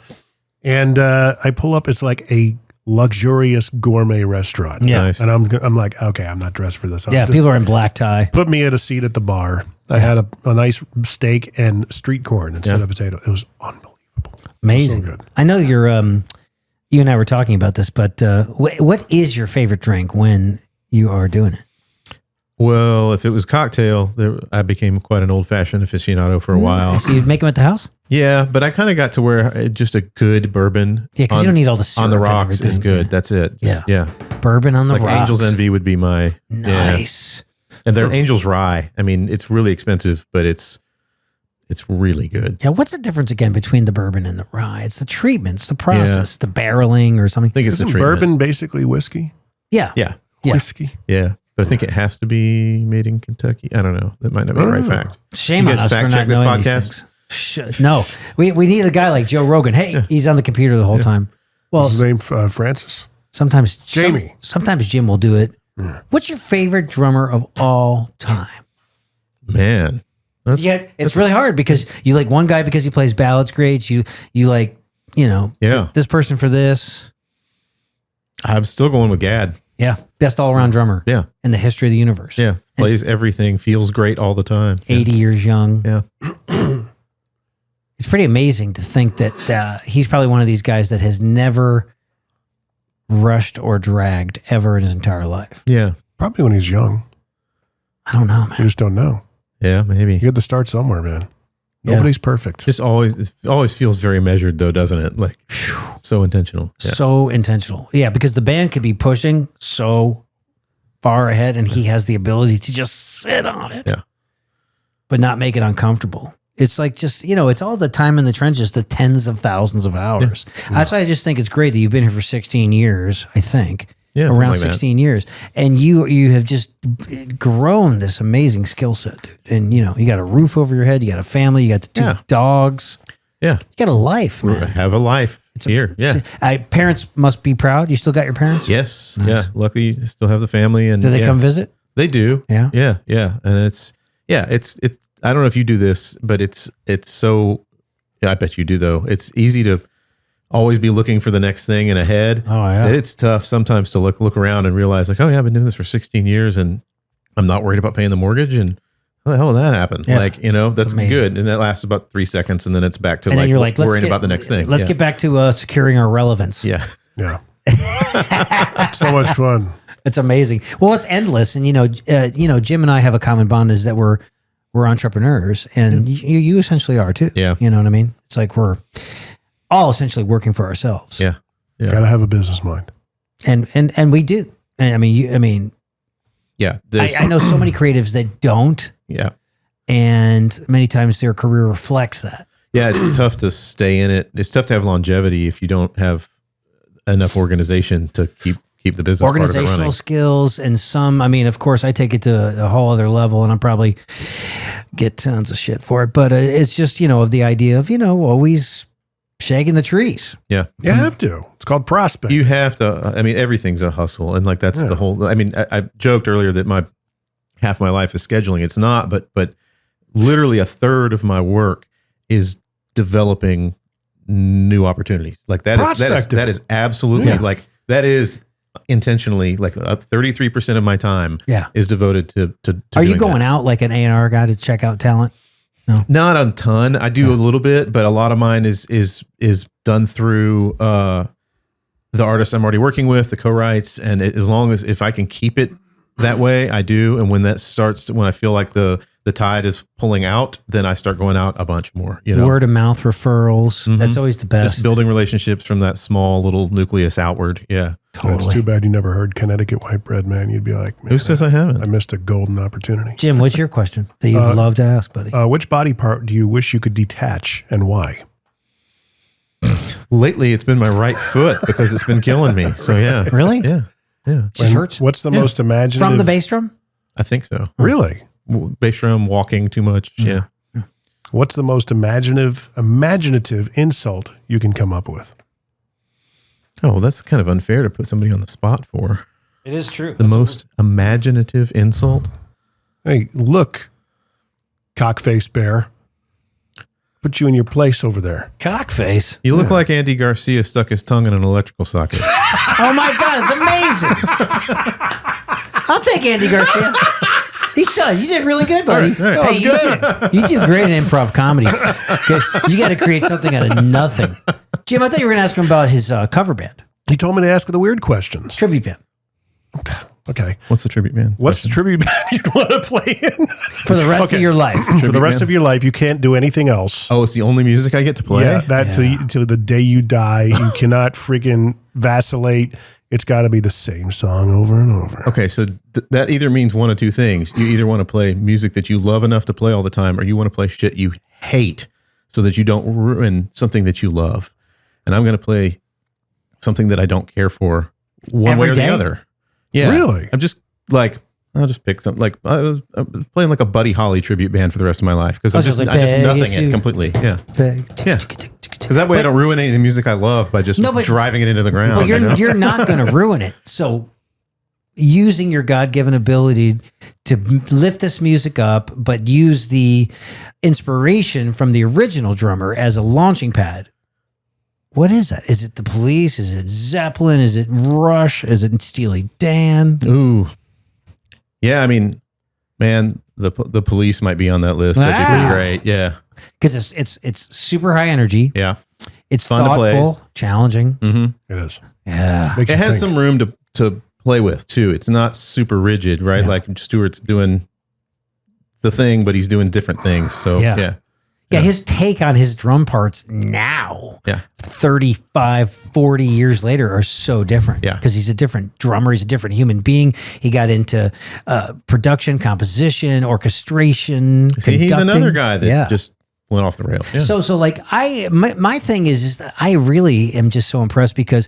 [SPEAKER 1] And I pull up, it's like a luxurious gourmet restaurant.
[SPEAKER 2] Yeah.
[SPEAKER 3] Nice.
[SPEAKER 1] And I'm like, okay, I'm not dressed for this.
[SPEAKER 2] Yeah, people are in black tie.
[SPEAKER 1] Put me at a seat at the bar. I had a nice steak and street corn instead of potato. It was unbelievable.
[SPEAKER 2] Amazing.
[SPEAKER 1] So good.
[SPEAKER 2] I know you're. You and I were talking about this, but what is your favorite drink when you are doing it?
[SPEAKER 3] Well, if it was cocktail, I became quite an old-fashioned aficionado for a while.
[SPEAKER 2] So you'd make them at the house?
[SPEAKER 3] Yeah, but I kind of got to where just a good bourbon.
[SPEAKER 2] Yeah, because you don't need all the syrup
[SPEAKER 3] on the
[SPEAKER 2] and
[SPEAKER 3] rocks is
[SPEAKER 2] everything.
[SPEAKER 3] good. That's it.
[SPEAKER 2] Yeah.
[SPEAKER 3] Yeah.
[SPEAKER 2] Bourbon on the
[SPEAKER 3] Like
[SPEAKER 2] rocks.
[SPEAKER 3] Angel's Envy would be my
[SPEAKER 2] Nice.
[SPEAKER 3] Yeah. And they're Angel's Rye. I mean, it's really expensive, but it's really good.
[SPEAKER 2] Yeah, what's the difference again between the bourbon and the rye? It's the treatment, it's the process, the barreling or something.
[SPEAKER 3] I think it's
[SPEAKER 1] Isn't
[SPEAKER 3] the treatment.
[SPEAKER 1] bourbon basically whiskey?
[SPEAKER 2] Yeah.
[SPEAKER 3] Yeah.
[SPEAKER 2] Yeah.
[SPEAKER 1] Whiskey.
[SPEAKER 3] Yeah. But I think it has to be made in Kentucky. I don't know. That might not be the right fact.
[SPEAKER 2] Shame
[SPEAKER 3] You
[SPEAKER 2] on
[SPEAKER 3] guys
[SPEAKER 2] us for
[SPEAKER 3] fact
[SPEAKER 2] not
[SPEAKER 3] check this
[SPEAKER 2] knowing these
[SPEAKER 3] podcast?
[SPEAKER 2] things. No, we need a guy like Joe Rogan. Hey, he's on the computer the whole time. Well,
[SPEAKER 1] What's his name? Francis?
[SPEAKER 2] sometimes
[SPEAKER 1] Jamie.
[SPEAKER 2] sometimes Jim will do it. What's your favorite drummer of all time?
[SPEAKER 3] Man.
[SPEAKER 2] Yeah, it's really hard because you like one guy because he plays ballads great. You like,
[SPEAKER 3] Yeah.
[SPEAKER 2] this person for this.
[SPEAKER 3] I'm still going with Gad.
[SPEAKER 2] Yeah, best all around drummer.
[SPEAKER 3] Yeah.
[SPEAKER 2] In the history of the universe.
[SPEAKER 3] Yeah. Plays everything, feels great all the time.
[SPEAKER 2] 80 years young.
[SPEAKER 3] Yeah.
[SPEAKER 2] It's pretty amazing to think that he's probably one of these guys that has never rushed or dragged ever in his entire life.
[SPEAKER 3] Yeah.
[SPEAKER 1] Probably when he's young.
[SPEAKER 2] I don't know, man.
[SPEAKER 1] You just don't know.
[SPEAKER 3] Yeah, maybe.
[SPEAKER 1] You got to start somewhere, man. Nobody's perfect.
[SPEAKER 3] Just it always feels very measured though, doesn't it? Like so intentional. Yeah.
[SPEAKER 2] So intentional. Yeah, because the band could be pushing so far ahead and he has the ability to just sit on it.
[SPEAKER 3] Yeah.
[SPEAKER 2] But not make it uncomfortable. It's like just, it's all the time in the trenches, the tens of thousands of hours. That's why I just think it's great that you've been here for 16 years, I think.
[SPEAKER 3] Yeah, something
[SPEAKER 2] around
[SPEAKER 3] like that.
[SPEAKER 2] 16 years. And you have just grown this amazing skill set, dude. And, you got a roof over your head. You got a family. You got the two dogs.
[SPEAKER 3] Yeah.
[SPEAKER 2] You got a life, man.
[SPEAKER 3] Have a life. It's here. Yeah.
[SPEAKER 2] Parents must be proud. You still got your parents?
[SPEAKER 3] Yes.
[SPEAKER 2] Nice.
[SPEAKER 3] Yeah. Luckily, I still have the family. And
[SPEAKER 2] Do they come visit?
[SPEAKER 3] They do.
[SPEAKER 2] Yeah.
[SPEAKER 3] Yeah. Yeah. And it's I don't know if you do this, but it's so, I bet you do though. It's easy to always be looking for the next thing and ahead.
[SPEAKER 2] Oh, yeah.
[SPEAKER 3] It's tough sometimes to look around and realize like, oh yeah, I've been doing this for 16 years and I'm not worried about paying the mortgage. And how the hell did that happen?
[SPEAKER 2] Yeah.
[SPEAKER 3] Like, that's
[SPEAKER 2] amazing.
[SPEAKER 3] good. And that lasts about 3 seconds and then it's back to
[SPEAKER 2] And then you're like,
[SPEAKER 3] worrying about the next thing.
[SPEAKER 2] Let's
[SPEAKER 3] Yeah.
[SPEAKER 2] get back to securing our relevance.
[SPEAKER 3] Yeah.
[SPEAKER 1] Yeah. So much fun.
[SPEAKER 2] It's amazing. Well, it's endless. And, Jim and I have a common bond is that we're entrepreneurs and you essentially are too.
[SPEAKER 3] Yeah.
[SPEAKER 2] You know what I mean? It's like we're all essentially working for ourselves.
[SPEAKER 3] Yeah. Yeah.
[SPEAKER 1] Got to have a business mind.
[SPEAKER 2] And we do. And
[SPEAKER 3] Yeah.
[SPEAKER 2] I know so many creatives that don't,
[SPEAKER 3] Yeah.
[SPEAKER 2] and many times their career reflects that.
[SPEAKER 3] Yeah. It's tough to stay in it. It's tough to have longevity if you don't have enough organization to keep the business part of it
[SPEAKER 2] Organizational
[SPEAKER 3] running.
[SPEAKER 2] skills and some, of course I take it to a whole other level and I'll probably get tons of shit for it, but it's just, of the idea of, always shagging the trees.
[SPEAKER 3] Yeah.
[SPEAKER 1] You have to. It's called prospect.
[SPEAKER 3] You have to, everything's a hustle. And like, that's the whole, I joked earlier that half my life is scheduling. It's not, but literally a third of my work is developing new opportunities. Like that is absolutely like, that is intentionally like 33% of my time is devoted to
[SPEAKER 2] Are you
[SPEAKER 3] doing
[SPEAKER 2] going
[SPEAKER 3] that.
[SPEAKER 2] out like an A&R guy to check out talent? No.
[SPEAKER 3] Not a ton. I do a little bit, but a lot of mine is done through the artists I'm already working with, the co-writes, and as long as if I can keep it that way, I do. And when that starts, when I feel like the tide is pulling out, then I start going out a bunch more.
[SPEAKER 2] Word of mouth referrals. That's always the best.
[SPEAKER 3] Just building relationships from that small little nucleus outward. Yeah.
[SPEAKER 1] It's too bad you never heard Connecticut white bread, man. You'd be like, man,
[SPEAKER 3] Who says I haven't?
[SPEAKER 1] I missed a golden opportunity.
[SPEAKER 2] Jim, what's your question that you'd love to ask, buddy?
[SPEAKER 1] Which body part do you wish you could detach and why?
[SPEAKER 3] Lately, it's been my right foot because it's been killing me. So yeah.
[SPEAKER 2] Really?
[SPEAKER 3] Yeah. Yeah.
[SPEAKER 2] It just hurts?
[SPEAKER 1] What's the most imaginative?
[SPEAKER 2] From the bass drum?
[SPEAKER 3] I think so.
[SPEAKER 1] Really?
[SPEAKER 3] Bass drum, walking too much. Yeah.
[SPEAKER 1] What's the most imaginative insult you can come up with?
[SPEAKER 3] Oh, that's kind of unfair to put somebody on the spot for.
[SPEAKER 2] It is true.
[SPEAKER 3] The most imaginative insult?
[SPEAKER 1] Hey, look, cockface bear. Put you in your place over there.
[SPEAKER 2] Cockface.
[SPEAKER 3] You look like Andy Garcia stuck his tongue in an electrical socket.
[SPEAKER 2] Oh my God, it's amazing. I'll take Andy Garcia. He's done. You did really good, buddy.
[SPEAKER 3] All right.
[SPEAKER 2] Hey, you do great in improv comedy. You got to create something out of nothing. Jim, I thought you were going to ask him about his cover band.
[SPEAKER 1] You told me to ask the weird questions.
[SPEAKER 2] Tribute band.
[SPEAKER 1] Okay.
[SPEAKER 3] What's the tribute band?
[SPEAKER 1] What's the tribute band you'd want to play in?
[SPEAKER 2] For the rest of your life.
[SPEAKER 1] For the rest of your life, you can't do anything else.
[SPEAKER 3] Oh, it's the only music I get to play?
[SPEAKER 1] Yeah, that till the day you die. You cannot freaking vacillate. It's got to be the same song over and over.
[SPEAKER 3] Okay, so that either means one of two things. You either want to play music that you love enough to play all the time, or you want to play shit you hate so that you don't ruin something that you love. And I'm going to play something that I don't care for one way or the other. Yeah.
[SPEAKER 1] Really?
[SPEAKER 3] I'm just like, I'll just pick something. Like, I'm playing like a Buddy Holly tribute band for the rest of my life because I just nothing it completely. Yeah. Yeah. Because that way I don't ruin any of the music I love by just driving it into the ground.
[SPEAKER 2] But you're not going to ruin it. So using your God-given ability to lift this music up, but use the inspiration from the original drummer as a launching pad. What is that? Is it the Police? Is it Zeppelin? Is it Rush? Is it Steely Dan?
[SPEAKER 3] Ooh. Yeah, I mean, man, the Police might be on that list. That'd be pretty great. Yeah.
[SPEAKER 2] Because it's super high energy.
[SPEAKER 3] Yeah.
[SPEAKER 2] It's
[SPEAKER 3] fun
[SPEAKER 2] thoughtful, challenging.
[SPEAKER 3] Mm-hmm.
[SPEAKER 1] It is.
[SPEAKER 2] Yeah.
[SPEAKER 1] Makes
[SPEAKER 3] it
[SPEAKER 1] you
[SPEAKER 3] has
[SPEAKER 1] think.
[SPEAKER 3] some room to play with too. It's not super rigid, right?
[SPEAKER 2] Yeah.
[SPEAKER 3] Like Stewart's doing the thing, but he's doing different things. So yeah.
[SPEAKER 2] Yeah, his take on his drum parts now, 35, 40 years later, are so different.
[SPEAKER 3] Yeah.
[SPEAKER 2] Because he's a different drummer. He's a different human being. He got into production, composition, orchestration,
[SPEAKER 3] See, he's
[SPEAKER 2] conducting.
[SPEAKER 3] another guy that just went off the rails. Yeah.
[SPEAKER 2] So like my thing is that I really am just so impressed because,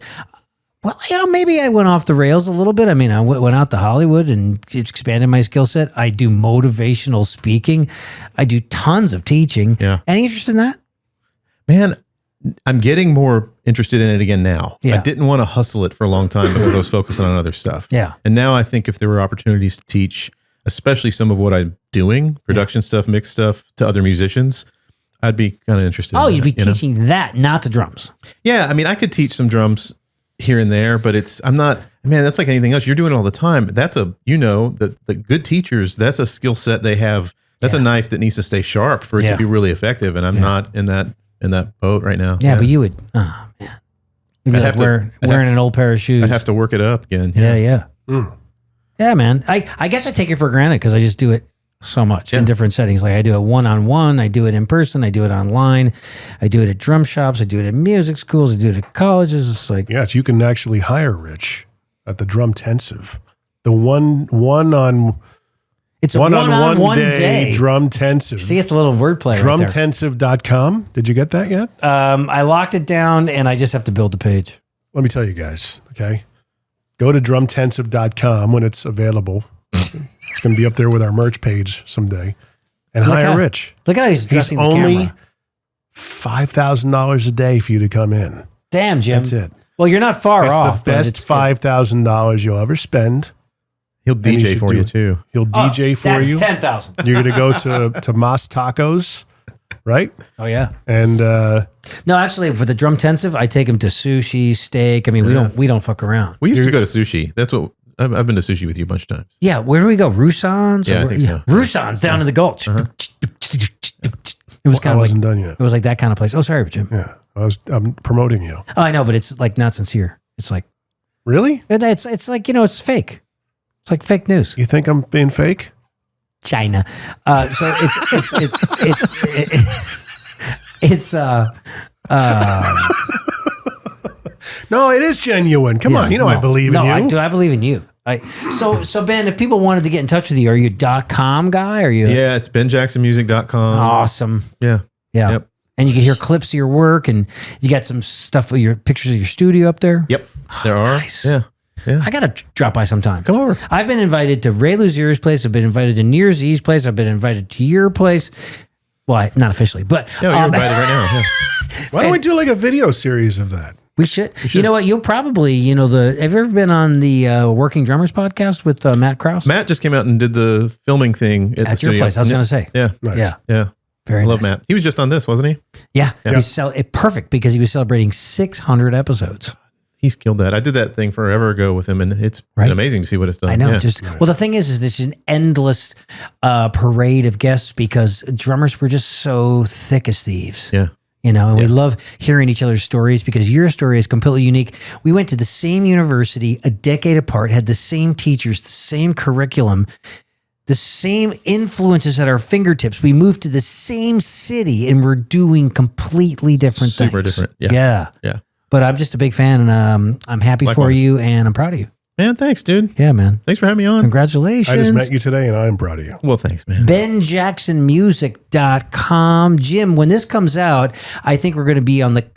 [SPEAKER 2] well, maybe I went off the rails a little bit. I mean, I went out to Hollywood and expanded my skill set. I do motivational speaking. I do tons of teaching.
[SPEAKER 3] Yeah.
[SPEAKER 2] Any interest in that?
[SPEAKER 3] Man, I'm getting more interested in it again now.
[SPEAKER 2] Yeah.
[SPEAKER 3] I didn't want to hustle it for a long time because I was focusing on other stuff.
[SPEAKER 2] Yeah.
[SPEAKER 3] And now I think if there were opportunities to teach, especially some of what I'm doing, production stuff, mix stuff, to other musicians, I'd be kind of interested in
[SPEAKER 2] You'd be
[SPEAKER 3] that,
[SPEAKER 2] teaching that, not the drums.
[SPEAKER 3] Yeah, I mean, I could teach some drums here and there, but I'm not, man, that's like anything else. You're doing it all the time. That's the good teachers, that's a skill set they have. That's a knife that needs to stay sharp for it to be really effective. And I'm not in that boat right now.
[SPEAKER 2] Yeah, but you would, oh man. You'd be like wearing an old pair of shoes.
[SPEAKER 3] I'd have to work it up again.
[SPEAKER 2] Yeah. Yeah, man. I guess I take it for granted because I just do it so much in different settings. Like I do it one-on-one, I do it in person, I do it online, I do it at drum shops, I do it at music schools, I do it at colleges. It's like,
[SPEAKER 1] yes, you can actually hire Rich at the Drum Tensive. The one-on-one day Drum Tensive.
[SPEAKER 2] See, it's a little wordplay right there.
[SPEAKER 1] Drumtensive.com. Did you get that yet?
[SPEAKER 2] I locked it down and I just have to build the page.
[SPEAKER 1] Let me tell you guys, okay? Go to drumtensive.com when it's available. It's going to be up there with our merch page someday. And hire Rich.
[SPEAKER 2] Look at how he's dressing the
[SPEAKER 1] only
[SPEAKER 2] camera.
[SPEAKER 1] $5,000 a day for you to come in.
[SPEAKER 2] Damn, Jim.
[SPEAKER 1] That's it.
[SPEAKER 2] Well, you're not far off.
[SPEAKER 1] It's the best $5,000 you'll ever spend.
[SPEAKER 3] He'll DJ for you too.
[SPEAKER 1] He'll DJ for you.
[SPEAKER 2] That's $10,000.
[SPEAKER 1] You're going to go to Mas Tacos, right?
[SPEAKER 2] Oh yeah.
[SPEAKER 1] And
[SPEAKER 2] no, actually, for the Drumtensive, I take him to sushi, steak. I mean, we don't fuck around.
[SPEAKER 3] We used to go to sushi. That's what I've been to sushi with you a bunch of times.
[SPEAKER 2] Yeah, where do we go? Rusan's?
[SPEAKER 3] Yeah, I think so.
[SPEAKER 2] Rusan's down in the Gulch.
[SPEAKER 3] Uh-huh.
[SPEAKER 2] It was kind
[SPEAKER 1] I
[SPEAKER 2] of
[SPEAKER 1] wasn't
[SPEAKER 2] like,
[SPEAKER 1] done yet.
[SPEAKER 2] it was like that kind of place. Oh, sorry, Jim.
[SPEAKER 1] Yeah, I'm promoting you.
[SPEAKER 2] Oh, I know, but it's like not sincere. It's like
[SPEAKER 1] Really?
[SPEAKER 2] it's like it's fake. It's like fake news.
[SPEAKER 1] You think I'm being fake?
[SPEAKER 2] China. So it's
[SPEAKER 1] No, it is genuine. Come on, I believe in you.
[SPEAKER 2] I believe in you. So Ben, if people wanted to get in touch with you, are you a .com guy? Are you?
[SPEAKER 3] Yeah, it's benjacksonmusic.com.
[SPEAKER 2] Awesome.
[SPEAKER 3] Yeah.
[SPEAKER 2] Yep. And you can hear clips of your work, and you got some stuff with your pictures of your studio up there.
[SPEAKER 3] Yep. There are.
[SPEAKER 2] Nice.
[SPEAKER 3] Yeah.
[SPEAKER 2] I got to drop by sometime.
[SPEAKER 3] Come over.
[SPEAKER 2] I've been invited to Ray Luzier's place. I've been invited to Near Z's place. I've been invited to your place. Well, not officially, but
[SPEAKER 3] Yeah, you're invited right now. Yeah.
[SPEAKER 1] Why don't we do like a video series of that?
[SPEAKER 2] we should. You know what? You'll probably, have you ever been on the Working Drummers podcast with Matt Krause?
[SPEAKER 3] Matt just came out and did the filming thing at the
[SPEAKER 2] At your
[SPEAKER 3] studio.
[SPEAKER 2] place. I was going to say.
[SPEAKER 3] Yeah.
[SPEAKER 1] Nice.
[SPEAKER 2] Yeah.
[SPEAKER 3] Yeah.
[SPEAKER 2] Very
[SPEAKER 3] I love
[SPEAKER 2] nice.
[SPEAKER 3] Matt. He was just on this, wasn't he?
[SPEAKER 2] Yeah. He's perfect because he was celebrating 600 episodes.
[SPEAKER 3] he's killed that. I did that thing forever ago with him, and it's been amazing to see what it's done.
[SPEAKER 2] I know.
[SPEAKER 3] Yeah.
[SPEAKER 2] Well, the thing is this is an endless parade of guests because drummers were just so thick as thieves.
[SPEAKER 3] Yeah.
[SPEAKER 2] You know, and we love hearing each other's stories because your story is completely unique. We went to the same university a decade apart, had the same teachers, the same curriculum, the same influences at our fingertips. We moved to the same city and we're doing completely different things.
[SPEAKER 3] Super different.
[SPEAKER 2] Yeah.
[SPEAKER 3] Yeah.
[SPEAKER 2] But I'm just a big fan and I'm happy for you and I'm proud of you.
[SPEAKER 3] Man, thanks, dude.
[SPEAKER 2] Yeah, man.
[SPEAKER 3] Thanks for having me on.
[SPEAKER 2] Congratulations.
[SPEAKER 1] I just met you today and I'm proud of you.
[SPEAKER 3] Well, thanks, man.
[SPEAKER 2] BenJacksonMusic.com. Jim, when this comes out, I think we're going to be on the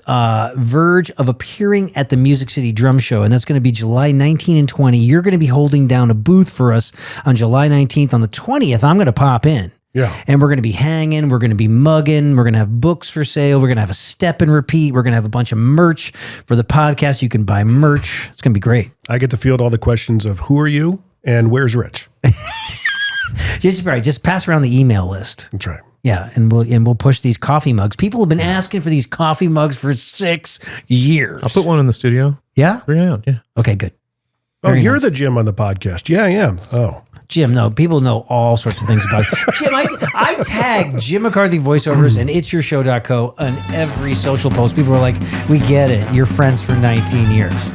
[SPEAKER 2] verge of appearing at the Music City Drum Show, and that's going to be July 19 and 20. You're going to be holding down a booth for us on July 19th. On the 20th, I'm going to pop in.
[SPEAKER 1] Yeah.
[SPEAKER 2] And we're going to be hanging. We're going to be mugging. We're going to have books for sale. We're going to have a step and repeat. We're going to have a bunch of merch for the podcast. You can buy merch. It's going to be great.
[SPEAKER 1] I get to field all the questions of who are you and where's Rich?
[SPEAKER 2] Just pass around the email list.
[SPEAKER 1] That's right.
[SPEAKER 2] Yeah, and we'll push these coffee mugs. People have been asking for these coffee mugs for 6 years.
[SPEAKER 3] I'll put one in the studio.
[SPEAKER 2] Yeah?
[SPEAKER 3] Bring it out. Yeah.
[SPEAKER 2] Okay, good.
[SPEAKER 1] Oh,
[SPEAKER 2] Very
[SPEAKER 1] you're
[SPEAKER 2] nice.
[SPEAKER 1] the Jim on the podcast. Yeah, I am. Oh.
[SPEAKER 2] Jim, no, people know all sorts of things about it. Jim, I tag Jim McCarthy voiceovers and it'syourshow.co on every social post. People are like, we get it. You're friends for 19 years.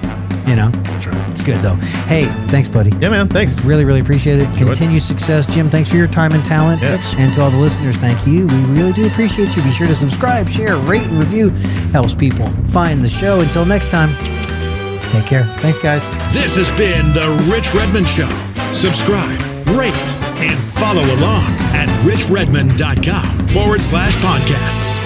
[SPEAKER 2] You know?
[SPEAKER 1] That's right.
[SPEAKER 2] It's good, though. Hey, thanks, buddy.
[SPEAKER 3] Yeah, man. Thanks.
[SPEAKER 2] Really, really appreciate it. Continued success. Jim, thanks for your time and talent.
[SPEAKER 3] Yeah.
[SPEAKER 2] And to all the listeners, thank you. We really do appreciate you. Be sure to subscribe, share, rate, and review. Helps people find the show. Until next time, take care. Thanks, guys.
[SPEAKER 4] This has been The Rich Redmond Show. Subscribe, rate, and follow along at richredmond.com/podcasts.